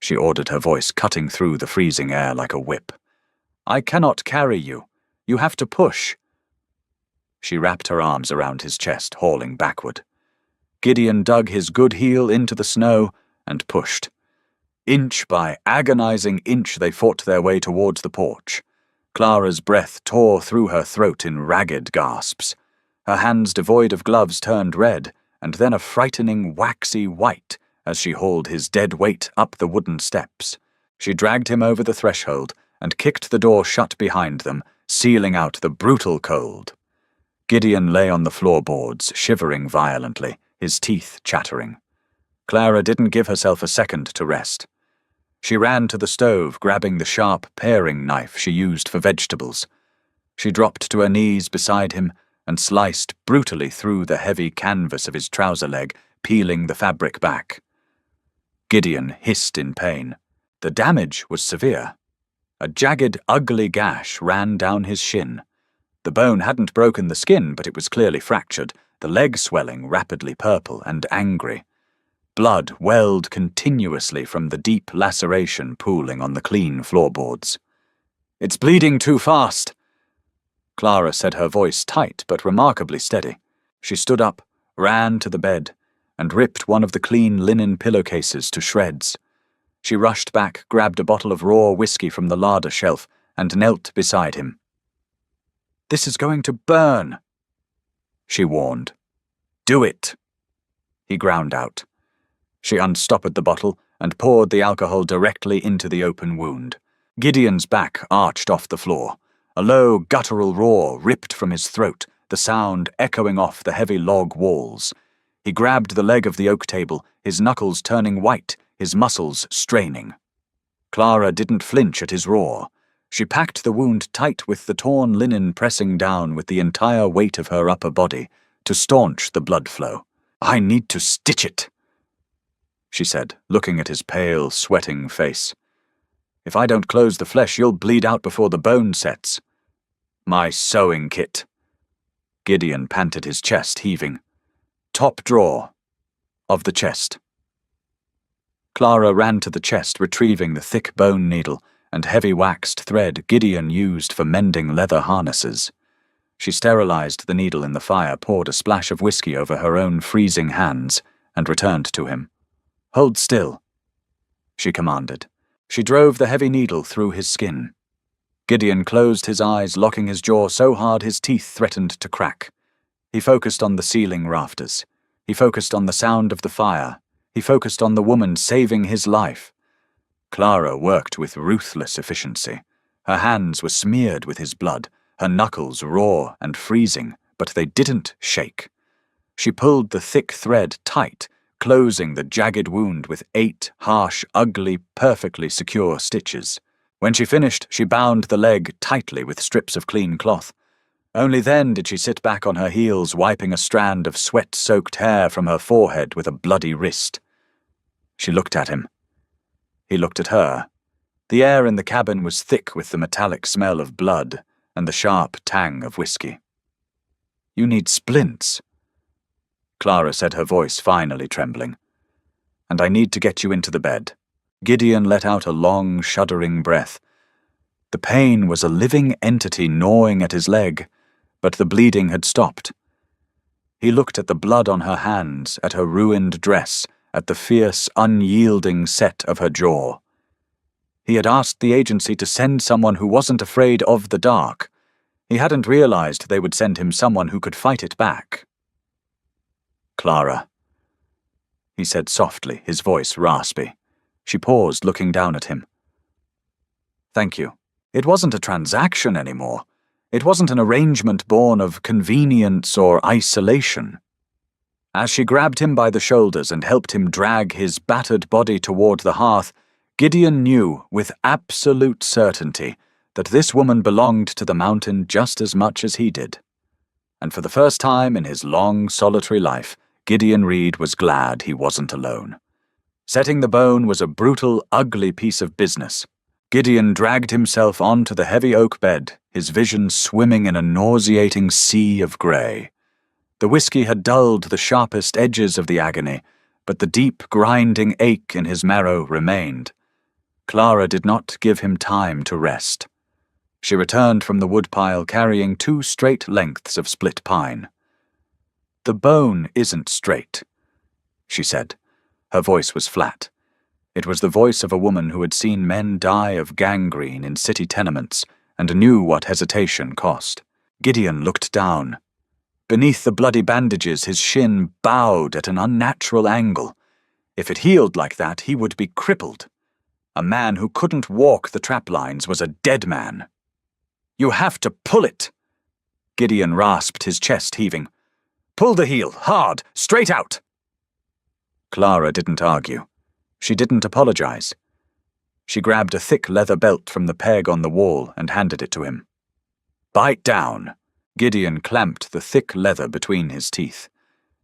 she ordered, her voice cutting through the freezing air like a whip. "I cannot carry you. You have to push." She wrapped her arms around his chest, hauling backward. Gideon dug his good heel into the snow and pushed. Inch by agonizing inch they fought their way towards the porch. Clara's breath tore through her throat in ragged gasps. Her hands devoid of gloves turned red, and then a frightening waxy white as she hauled his dead weight up the wooden steps. She dragged him over the threshold and kicked the door shut behind them, sealing out the brutal cold. Gideon lay on the floorboards, shivering violently, his teeth chattering. Clara didn't give herself a second to rest. She ran to the stove, grabbing the sharp paring knife she used for vegetables. She dropped to her knees beside him and sliced brutally through the heavy canvas of his trouser leg, peeling the fabric back. Gideon hissed in pain. The damage was severe. A jagged, ugly gash ran down his shin. The bone hadn't broken the skin, but it was clearly fractured, the leg swelling rapidly purple and angry. Blood welled continuously from the deep laceration pooling on the clean floorboards. "It's bleeding too fast," Clara said, her voice tight but remarkably steady. She stood up, ran to the bed, and ripped one of the clean linen pillowcases to shreds. She rushed back, grabbed a bottle of raw whiskey from the larder shelf, and knelt beside him. "This is going to burn," she warned. "Do it," he ground out. She unstoppered the bottle and poured the alcohol directly into the open wound. Gideon's back arched off the floor. A low, guttural roar ripped from his throat, the sound echoing off the heavy log walls. He grabbed the leg of the oak table, his knuckles turning white, his muscles straining. Clara didn't flinch at his roar. She packed the wound tight with the torn linen pressing down with the entire weight of her upper body to staunch the blood flow. "I need to stitch it," she said, looking at his pale, sweating face. "If I don't close the flesh, you'll bleed out before the bone sets." "My sewing kit." Gideon panted, his chest heaving. "Top drawer of the chest." Clara ran to the chest, retrieving the thick bone needle and heavy waxed thread Gideon used for mending leather harnesses. She sterilized the needle in the fire, poured a splash of whiskey over her own freezing hands, and returned to him. "Hold still," she commanded. She drove the heavy needle through his skin. Gideon closed his eyes, locking his jaw so hard his teeth threatened to crack. He focused on the ceiling rafters. He focused on the sound of the fire. He focused on the woman saving his life. Clara worked with ruthless efficiency. Her hands were smeared with his blood, her knuckles raw and freezing, but they didn't shake. She pulled the thick thread tight, closing the jagged wound with 8 harsh, ugly, perfectly secure stitches. When she finished, she bound the leg tightly with strips of clean cloth. Only then did she sit back on her heels, wiping a strand of sweat-soaked hair from her forehead with a bloody wrist. She looked at him. He looked at her. The air in the cabin was thick with the metallic smell of blood and the sharp tang of whiskey. "You need splints," Clara said, her voice finally trembling. "And I need to get you into the bed." Gideon let out a long, shuddering breath. The pain was a living entity gnawing at his leg, but the bleeding had stopped. He looked at the blood on her hands, at her ruined dress, at the fierce, unyielding set of her jaw. He had asked the agency to send someone who wasn't afraid of the dark. He hadn't realized they would send him someone who could fight it back. "Clara," he said softly, his voice raspy. She paused, looking down at him. "Thank you." It wasn't a transaction anymore. It wasn't an arrangement born of convenience or isolation. As she grabbed him by the shoulders and helped him drag his battered body toward the hearth, Gideon knew with absolute certainty that this woman belonged to the mountain just as much as he did. And for the first time in his long, solitary life, Gideon Reed was glad he wasn't alone. Setting the bone was a brutal, ugly piece of business. Gideon dragged himself onto the heavy oak bed, his vision swimming in a nauseating sea of grey. The whiskey had dulled the sharpest edges of the agony, but the deep, grinding ache in his marrow remained. Clara did not give him time to rest. She returned from the woodpile carrying 2 straight lengths of split pine. "The bone isn't straight," she said. Her voice was flat. It was the voice of a woman who had seen men die of gangrene in city tenements and knew what hesitation cost. Gideon looked down. Beneath the bloody bandages, his shin bowed at an unnatural angle. If it healed like that, he would be crippled. A man who couldn't walk the trap lines was a dead man. "You have to pull it," Gideon rasped, his chest heaving. "Pull the heel, hard, straight out." Clara didn't argue. She didn't apologize. She grabbed a thick leather belt from the peg on the wall and handed it to him. "Bite down." Gideon clamped the thick leather between his teeth.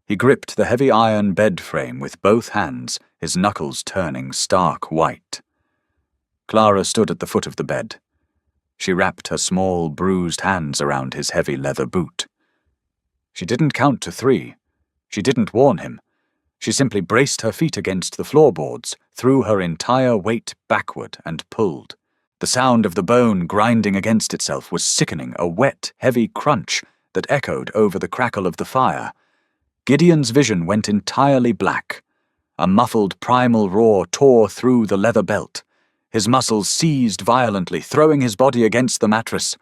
He gripped the heavy iron bed frame with both hands, his knuckles turning stark white. Clara stood at the foot of the bed. She wrapped her small, bruised hands around his heavy leather boot. She didn't count to 3. She didn't warn him. She simply braced her feet against the floorboards, threw her entire weight backward, and pulled. The sound of the bone grinding against itself was sickening, a wet, heavy crunch that echoed over the crackle of the fire. Gideon's vision went entirely black. A muffled primal roar tore through the leather belt. His muscles seized violently, throwing his body against the mattress.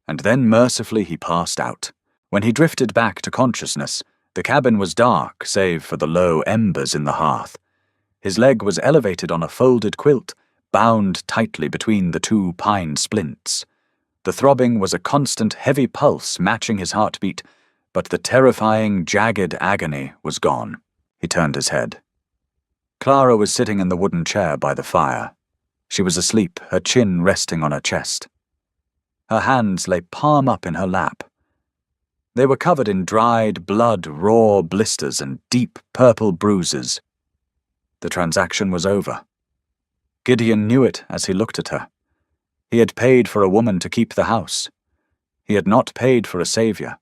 And then mercifully he passed out. When he drifted back to consciousness, the cabin was dark save for the low embers in the hearth. His leg was elevated on a folded quilt, bound tightly between the two pine splints. The throbbing was a constant heavy pulse matching his heartbeat, but the terrifying, jagged agony was gone. He turned his head. Clara was sitting in the wooden chair by the fire. She was asleep, her chin resting on her chest. Her hands lay palm up in her lap. They were covered in dried, blood-raw blisters and deep purple bruises. The transaction was over. Gideon knew it as he looked at her. He had paid for a woman to keep the house. He had not paid for a savior.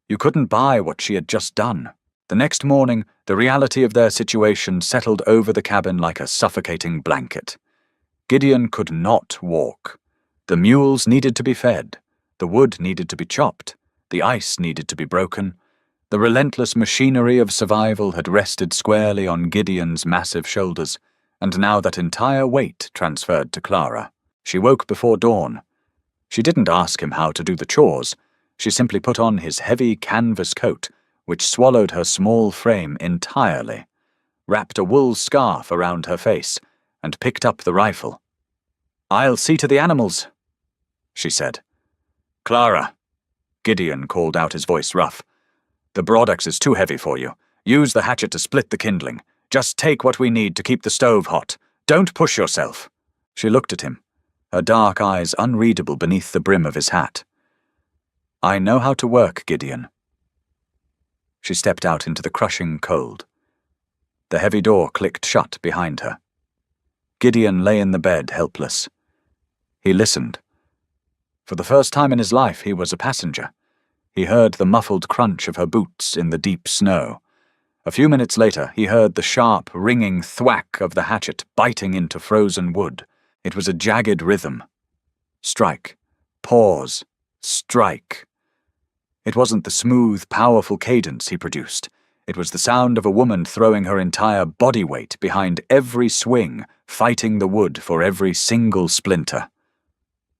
You couldn't buy what she had just done. The next morning, the reality of their situation settled over the cabin like a suffocating blanket. Gideon could not walk. The mules needed to be fed. The wood needed to be chopped. The ice needed to be broken. The relentless machinery of survival had rested squarely on Gideon's massive shoulders, and now that entire weight transferred to Clara. She woke before dawn. She didn't ask him how to do the chores. She simply put on his heavy canvas coat, which swallowed her small frame entirely, wrapped a wool scarf around her face, and picked up the rifle. "I'll see to the animals," she said. "Clara," Gideon called out, his voice rough. "The broadaxe is too heavy for you. Use the hatchet to split the kindling. Just take what we need to keep the stove hot. Don't push yourself." She looked at him, her dark eyes unreadable beneath the brim of his hat. "I know how to work, Gideon." She stepped out into the crushing cold. The heavy door clicked shut behind her. Gideon lay in the bed, helpless. He listened. For the first time in his life, he was a passenger. He heard the muffled crunch of her boots in the deep snow. A few minutes later, he heard the sharp, ringing thwack of the hatchet biting into frozen wood. It was a jagged rhythm. Strike. Pause. Strike. It wasn't the smooth, powerful cadence he produced. It was the sound of a woman throwing her entire body weight behind every swing, fighting the wood for every single splinter.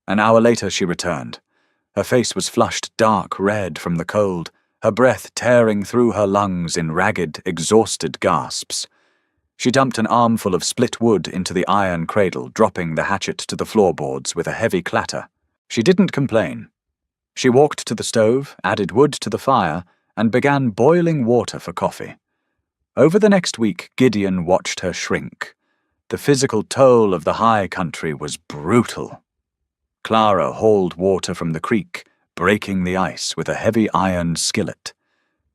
An hour later she returned. Her face was flushed dark red from the cold, her breath tearing through her lungs in ragged, exhausted gasps. She dumped an armful of split wood into the iron cradle, dropping the hatchet to the floorboards with a heavy clatter. She didn't complain. She walked to the stove, added wood to the fire, and began boiling water for coffee. Over the next week, Gideon watched her shrink. The physical toll of the high country was brutal. Clara hauled water from the creek, breaking the ice with a heavy iron skillet.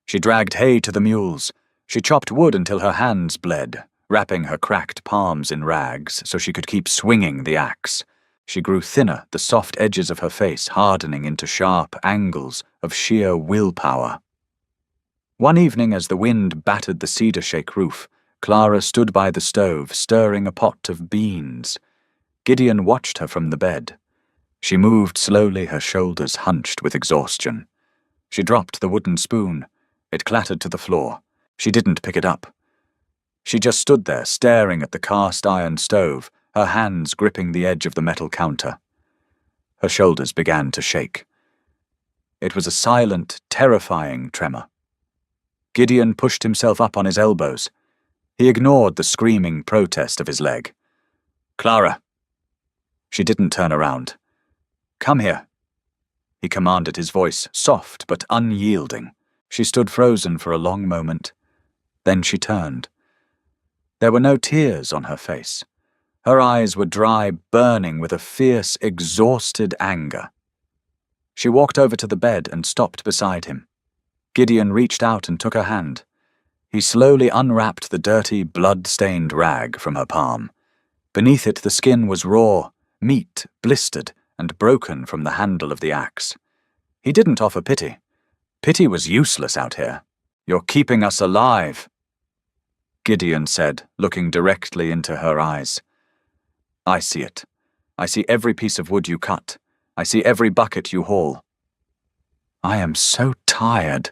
She dragged hay to the mules. She chopped wood until her hands bled, wrapping her cracked palms in rags so she could keep swinging the axe. She grew thinner, the soft edges of her face hardening into sharp angles of sheer willpower. One evening, as the wind battered the cedar shake roof, Clara stood by the stove, stirring a pot of beans. Gideon watched her from the bed. She moved slowly, her shoulders hunched with exhaustion. She dropped the wooden spoon. It clattered to the floor. She didn't pick it up. She just stood there, staring at the cast-iron stove, her hands gripping the edge of the metal counter. Her shoulders began to shake. It was a silent, terrifying tremor. Gideon pushed himself up on his elbows. He ignored the screaming protest of his leg. "Clara." She didn't turn around. "Come here," he commanded, his voice soft but unyielding. She stood frozen for a long moment. Then she turned. There were no tears on her face. Her eyes were dry, burning with a fierce, exhausted anger. She walked over to the bed and stopped beside him. Gideon reached out and took her hand. He slowly unwrapped the dirty, blood-stained rag from her palm. Beneath it the skin was raw, meat, blistered, and broken from the handle of the axe. He didn't offer pity. Pity was useless out here. "You're keeping us alive," Gideon said, looking directly into her eyes. "I see it. I see every piece of wood you cut. I see every bucket you haul." "I am so tired,"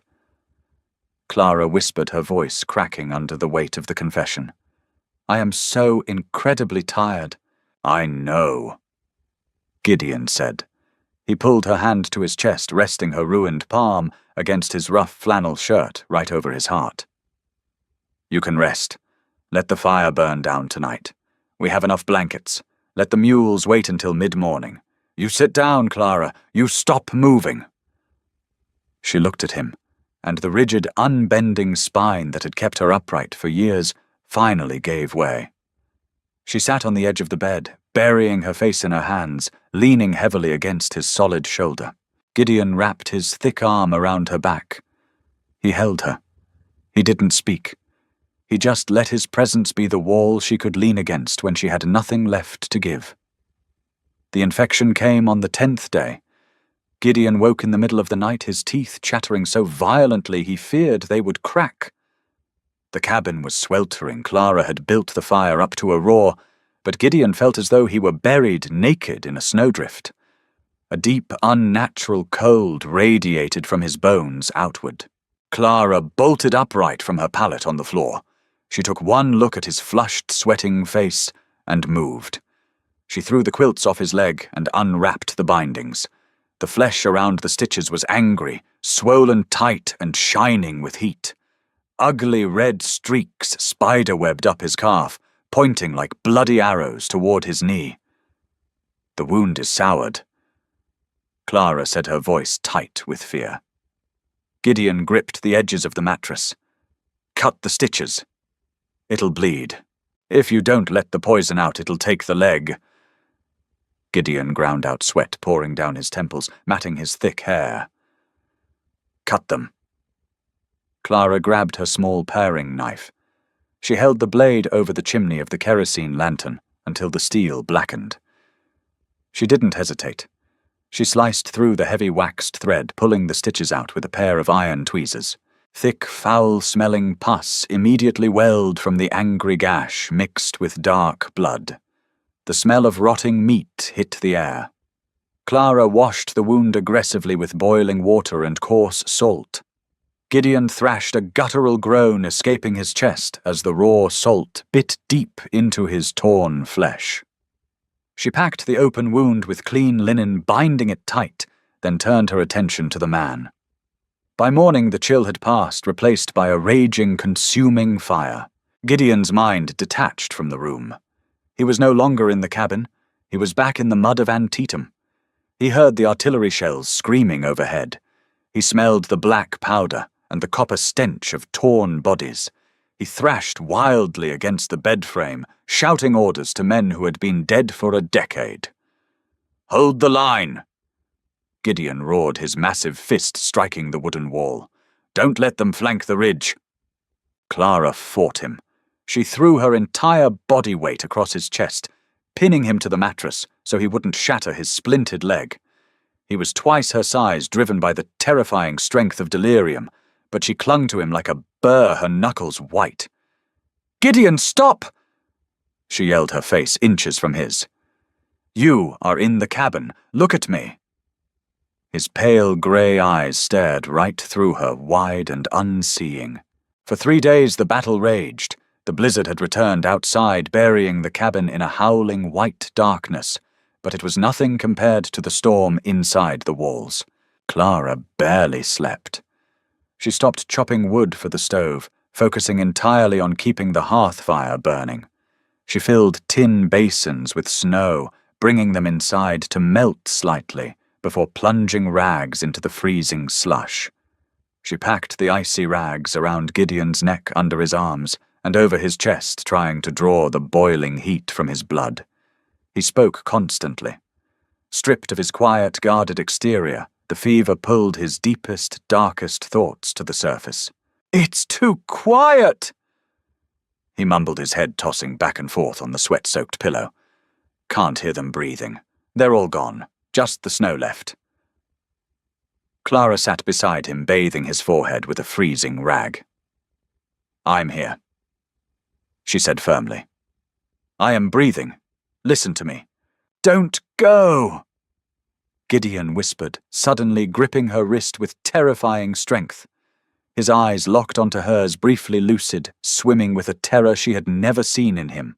Clara whispered, her voice cracking under the weight of the confession. "I am so incredibly tired." "I know," Gideon said. He pulled her hand to his chest, resting her ruined palm against his rough flannel shirt right over his heart. "You can rest. Let the fire burn down tonight. We have enough blankets. Let the mules wait until mid-morning. You sit down, Clara. You stop moving." She looked at him, and the rigid, unbending spine that had kept her upright for years finally gave way. She sat on the edge of the bed, burying her face in her hands, leaning heavily against his solid shoulder. Gideon wrapped his thick arm around her back. He held her. He didn't speak. He just let his presence be the wall she could lean against when she had nothing left to give. The infection came on the 10th day. Gideon woke in the middle of the night, his teeth chattering so violently he feared they would crack. The cabin was sweltering. Clara had built the fire up to a roar, but Gideon felt as though he were buried naked in a snowdrift. A deep, unnatural cold radiated from his bones outward. Clara bolted upright from her pallet on the floor. She took one look at his flushed, sweating face and moved. She threw the quilts off his leg and unwrapped the bindings. The flesh around the stitches was angry, swollen tight and shining with heat. Ugly red streaks spiderwebbed up his calf, pointing like bloody arrows toward his knee. "The wound is soured," Clara said, her voice tight with fear. Gideon gripped the edges of the mattress. "Cut the stitches. It'll bleed. If you don't let the poison out, it'll take the leg." Gideon ground out sweat pouring down his temples, matting his thick hair. "Cut them." Clara grabbed her small paring knife. She held the blade over the chimney of the kerosene lantern until the steel blackened. She didn't hesitate. She sliced through the heavy waxed thread, pulling the stitches out with a pair of iron tweezers. Thick, foul-smelling pus immediately welled from the angry gash, mixed with dark blood. The smell of rotting meat hit the air. Clara washed the wound aggressively with boiling water and coarse salt. Gideon thrashed a guttural groan escaping his chest as the raw salt bit deep into his torn flesh. She packed the open wound with clean linen, binding it tight, then turned her attention to the man. By morning the chill had passed, replaced by a raging, consuming fire. Gideon's mind detached from the room. He was no longer in the cabin. He was back in the mud of Antietam. He heard the artillery shells screaming overhead. He smelled the black powder and the copper stench of torn bodies. He thrashed wildly against the bed frame, shouting orders to men who had been dead for a decade. "Hold the line!" Gideon roared, his massive fist striking the wooden wall. "Don't let them flank the ridge." Clara fought him. She threw her entire body weight across his chest, pinning him to the mattress so he wouldn't shatter his splintered leg. He was twice her size, driven by the terrifying strength of delirium, but she clung to him like a burr, her knuckles white. "Gideon, stop!" She yelled, her face inches from his. "You are in the cabin. Look at me." His pale grey eyes stared right through her, wide and unseeing. For 3 days the battle raged. The blizzard had returned outside, burying the cabin in a howling white darkness, but it was nothing compared to the storm inside the walls. Clara barely slept. She stopped chopping wood for the stove, focusing entirely on keeping the hearth fire burning. She filled tin basins with snow, bringing them inside to melt slightly before plunging rags into the freezing slush. She packed the icy rags around Gideon's neck under his arms and over his chest, trying to draw the boiling heat from his blood. He spoke constantly. Stripped of his quiet, guarded exterior, the fever pulled his deepest, darkest thoughts to the surface. "It's too quiet!" He mumbled, his head tossing back and forth on the sweat-soaked pillow. "Can't hear them breathing. They're all gone. Just the snow left." Clara sat beside him, bathing his forehead with a freezing rag. "I'm here," she said firmly. "I am breathing. Listen to me." "Don't go!" Gideon whispered, suddenly gripping her wrist with terrifying strength. His eyes locked onto hers, briefly lucid, swimming with a terror she had never seen in him.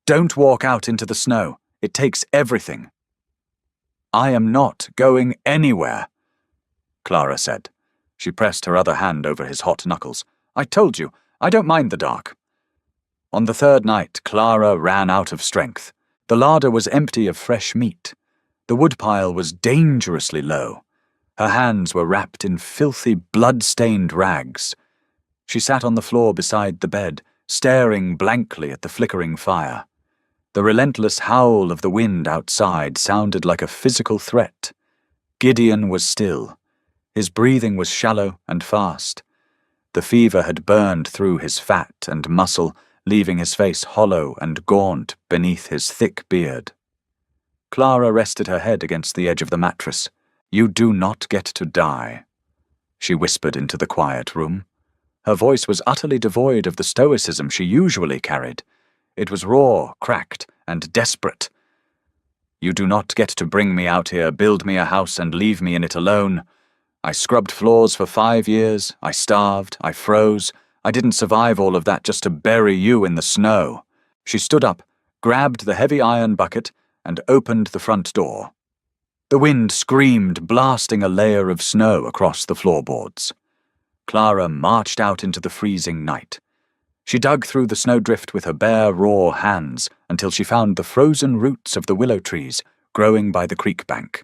"Don't walk out into the snow. It takes everything." I am not going anywhere, Clara said. She pressed her other hand over his hot knuckles. I told you, I don't mind the dark. On the third night, Clara ran out of strength. The larder was empty of fresh meat. The woodpile was dangerously low. Her hands were wrapped in filthy, blood-stained rags. She sat on the floor beside the bed, staring blankly at the flickering fire. The relentless howl of the wind outside sounded like a physical threat. Gideon was still. His breathing was shallow and fast. The fever had burned through his fat and muscle, leaving his face hollow and gaunt beneath his thick beard. Clara rested her head against the edge of the mattress. You do not get to die, she whispered into the quiet room. Her voice was utterly devoid of the stoicism she usually carried. It was raw, cracked, and desperate. You do not get to bring me out here, build me a house, and leave me in it alone. I scrubbed floors for 5 years. I starved. I froze. I didn't survive all of that just to bury you in the snow. She stood up, grabbed the heavy iron bucket, and opened the front door. The wind screamed, blasting a layer of snow across the floorboards. Clara marched out into the freezing night. She dug through the snowdrift with her bare, raw hands until she found the frozen roots of the willow trees growing by the creek bank.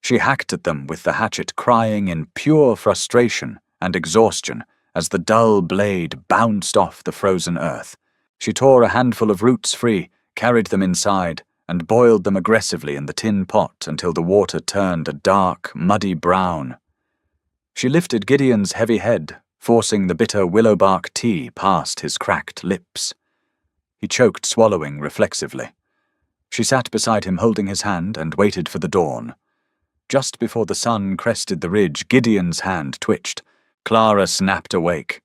She hacked at them with the hatchet, crying in pure frustration and exhaustion as the dull blade bounced off the frozen earth. She tore a handful of roots free, carried them inside, and boiled them aggressively in the tin pot until the water turned a dark, muddy brown. She lifted Gideon's heavy head, forcing the bitter willow bark tea past his cracked lips. He choked, swallowing reflexively. She sat beside him holding his hand and waited for the dawn. Just before the sun crested the ridge, Gideon's hand twitched. Clara snapped awake.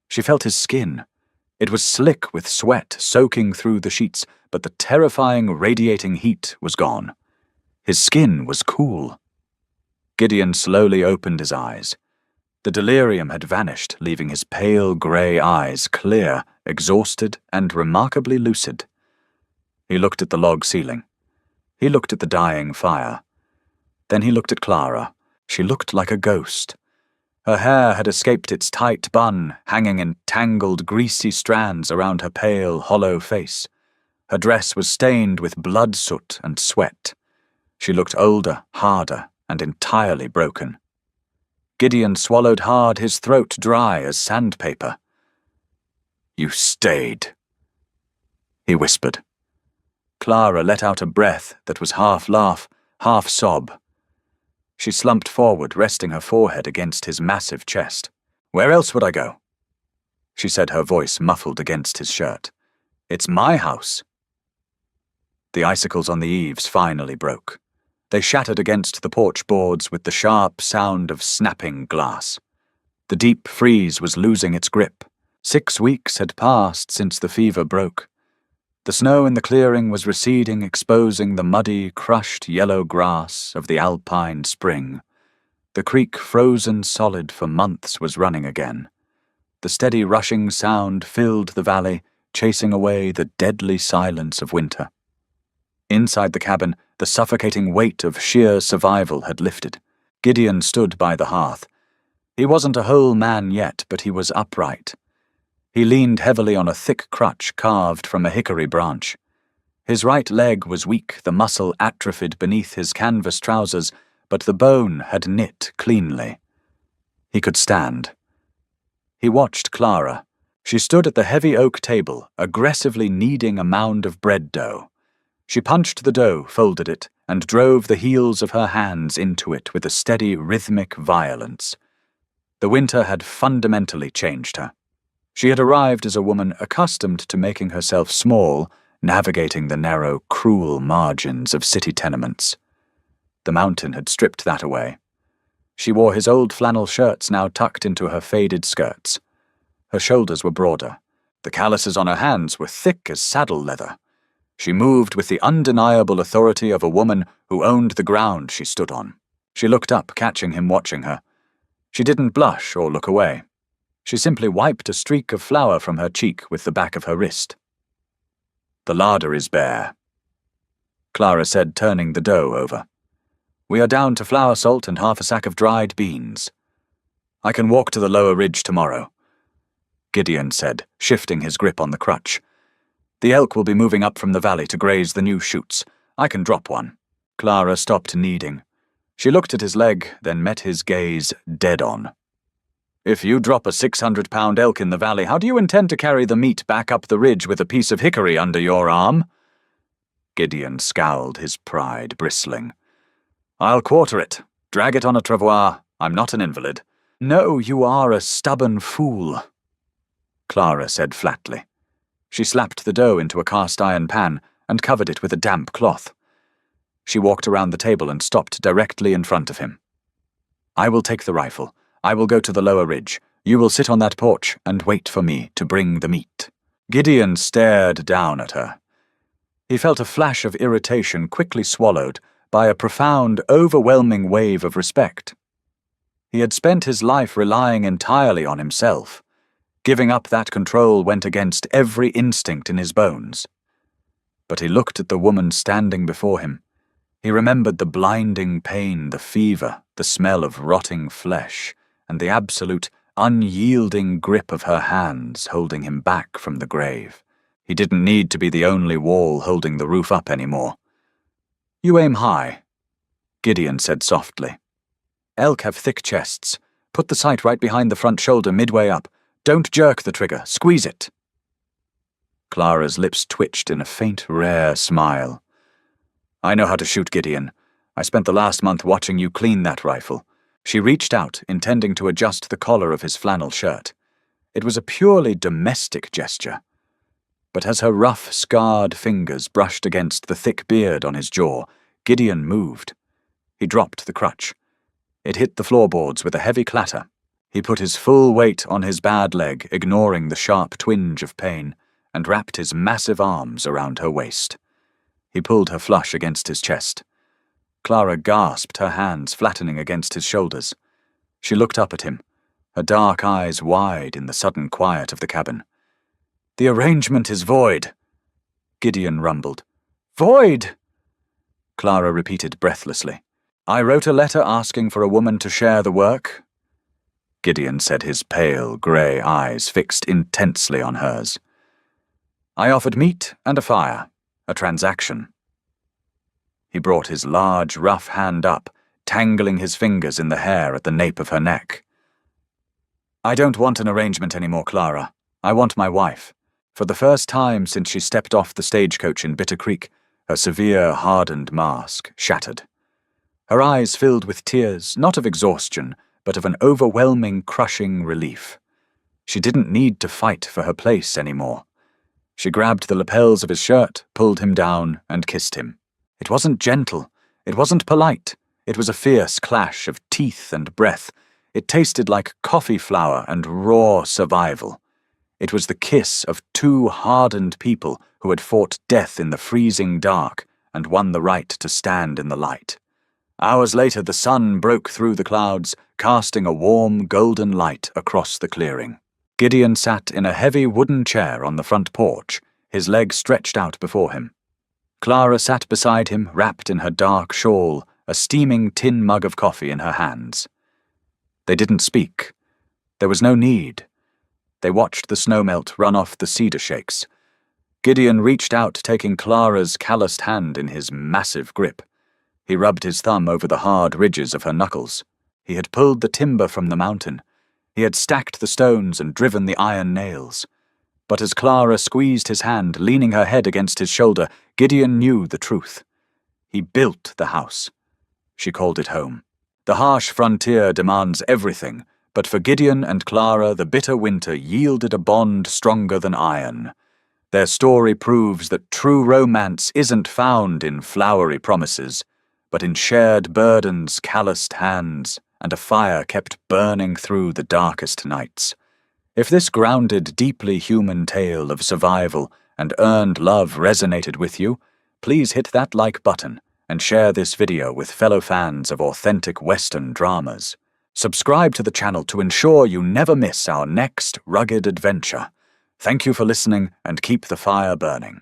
She felt his skin. It was slick with sweat soaking through the sheets, but the terrifying, radiating heat was gone. His skin was cool. Gideon slowly opened his eyes. The delirium had vanished, leaving his pale grey eyes clear, exhausted, and remarkably lucid. He looked at the log ceiling. He looked at the dying fire. Then he looked at Clara. She looked like a ghost. Her hair had escaped its tight bun, hanging in tangled, greasy strands around her pale, hollow face. Her dress was stained with blood soot and sweat. She looked older, harder, and entirely broken. Gideon swallowed hard, his throat dry as sandpaper. You stayed, he whispered. Clara let out a breath that was half laugh, half sob. She slumped forward, resting her forehead against his massive chest. Where else would I go? She said, her voice muffled against his shirt. It's my house. The icicles on the eaves finally broke. They shattered against the porch boards with the sharp sound of snapping glass. The deep freeze was losing its grip. 6 weeks had passed since the fever broke. The snow in the clearing was receding, exposing the muddy, crushed yellow grass of the alpine spring. The creek, frozen solid for months, was running again. The steady rushing sound filled the valley, chasing away the deadly silence of winter. Inside the cabin, the suffocating weight of sheer survival had lifted. Gideon stood by the hearth. He wasn't a whole man yet, but he was upright. He leaned heavily on a thick crutch carved from a hickory branch. His right leg was weak, the muscle atrophied beneath his canvas trousers, but the bone had knit cleanly. He could stand. He watched Clara. She stood at the heavy oak table, aggressively kneading a mound of bread dough. She punched the dough, folded it, and drove the heels of her hands into it with a steady, rhythmic violence. The winter had fundamentally changed her. She had arrived as a woman accustomed to making herself small, navigating the narrow, cruel margins of city tenements. The mountain had stripped that away. She wore his old flannel shirts now tucked into her faded skirts. Her shoulders were broader. The calluses on her hands were thick as saddle leather. She moved with the undeniable authority of a woman who owned the ground she stood on. She looked up, catching him watching her. She didn't blush or look away. She simply wiped a streak of flour from her cheek with the back of her wrist. The larder is bare, Clara said, turning the dough over. We are down to flour salt and half a sack of dried beans. I can walk to the lower ridge tomorrow, Gideon said, shifting his grip on the crutch. The elk will be moving up from the valley to graze the new shoots. I can drop one. Clara stopped kneading. She looked at his leg, then met his gaze dead on. If you drop a 600-pound elk in the valley, how do you intend to carry the meat back up the ridge with a piece of hickory under your arm? Gideon scowled, his pride bristling. I'll quarter it. Drag it on a travois. I'm not an invalid. No, you are a stubborn fool, Clara said flatly. She slapped the dough into a cast-iron pan and covered it with a damp cloth. She walked around the table and stopped directly in front of him. I will take the rifle. I will go to the lower ridge. You will sit on that porch and wait for me to bring the meat. Gideon stared down at her. He felt a flash of irritation quickly swallowed by a profound, overwhelming wave of respect. He had spent his life relying entirely on himself. Giving up that control went against every instinct in his bones. But he looked at the woman standing before him. He remembered the blinding pain, the fever, the smell of rotting flesh, and the absolute, unyielding grip of her hands holding him back from the grave. He didn't need to be the only wall holding the roof up anymore. You aim high, Gideon said softly. Elk have thick chests. Put the sight right behind the front shoulder midway up. Don't jerk the trigger. Squeeze it. Clara's lips twitched in a faint, rare smile. I know how to shoot, Gideon. I spent the last month watching you clean that rifle. She reached out, intending to adjust the collar of his flannel shirt. It was a purely domestic gesture. But as her rough, scarred fingers brushed against the thick beard on his jaw, Gideon moved. He dropped the crutch. It hit the floorboards with a heavy clatter. He put his full weight on his bad leg, ignoring the sharp twinge of pain, and wrapped his massive arms around her waist. He pulled her flush against his chest. Clara gasped, her hands flattening against his shoulders. She looked up at him, her dark eyes wide in the sudden quiet of the cabin. The arrangement is void, Gideon rumbled. Void! Clara repeated breathlessly. I wrote a letter asking for a woman to share the work, Gideon said, his pale, grey eyes fixed intensely on hers. I offered meat and a fire, a transaction. He brought his large, rough hand up, tangling his fingers in the hair at the nape of her neck. I don't want an arrangement anymore, Clara. I want my wife. For the first time since she stepped off the stagecoach in Bitter Creek, her severe, hardened mask shattered. Her eyes filled with tears, not of exhaustion, but of an overwhelming, crushing relief. She didn't need to fight for her place anymore. She grabbed the lapels of his shirt, pulled him down, and kissed him. It wasn't gentle. It wasn't polite. It was a fierce clash of teeth and breath. It tasted like coffee flour and raw survival. It was the kiss of two hardened people who had fought death in the freezing dark and won the right to stand in the light. Hours later, the sun broke through the clouds, casting a warm, golden light across the clearing. Gideon sat in a heavy wooden chair on the front porch, his legs stretched out before him. Clara sat beside him, wrapped in her dark shawl, a steaming tin mug of coffee in her hands. They didn't speak. There was no need. They watched the snowmelt run off the cedar shakes. Gideon reached out, taking Clara's calloused hand in his massive grip. He rubbed his thumb over the hard ridges of her knuckles. He had pulled the timber from the mountain. He had stacked the stones and driven the iron nails. But as Clara squeezed his hand, leaning her head against his shoulder, Gideon knew the truth. He built the house. She called it home. The harsh frontier demands everything, but for Gideon and Clara, the bitter winter yielded a bond stronger than iron. Their story proves that true romance isn't found in flowery promises, but in shared burdens, calloused hands, and a fire kept burning through the darkest nights. If this grounded, deeply human tale of survival and earned love resonated with you, please hit that like button and share this video with fellow fans of authentic Western dramas. Subscribe to the channel to ensure you never miss our next rugged adventure. Thank you for listening, and keep the fire burning.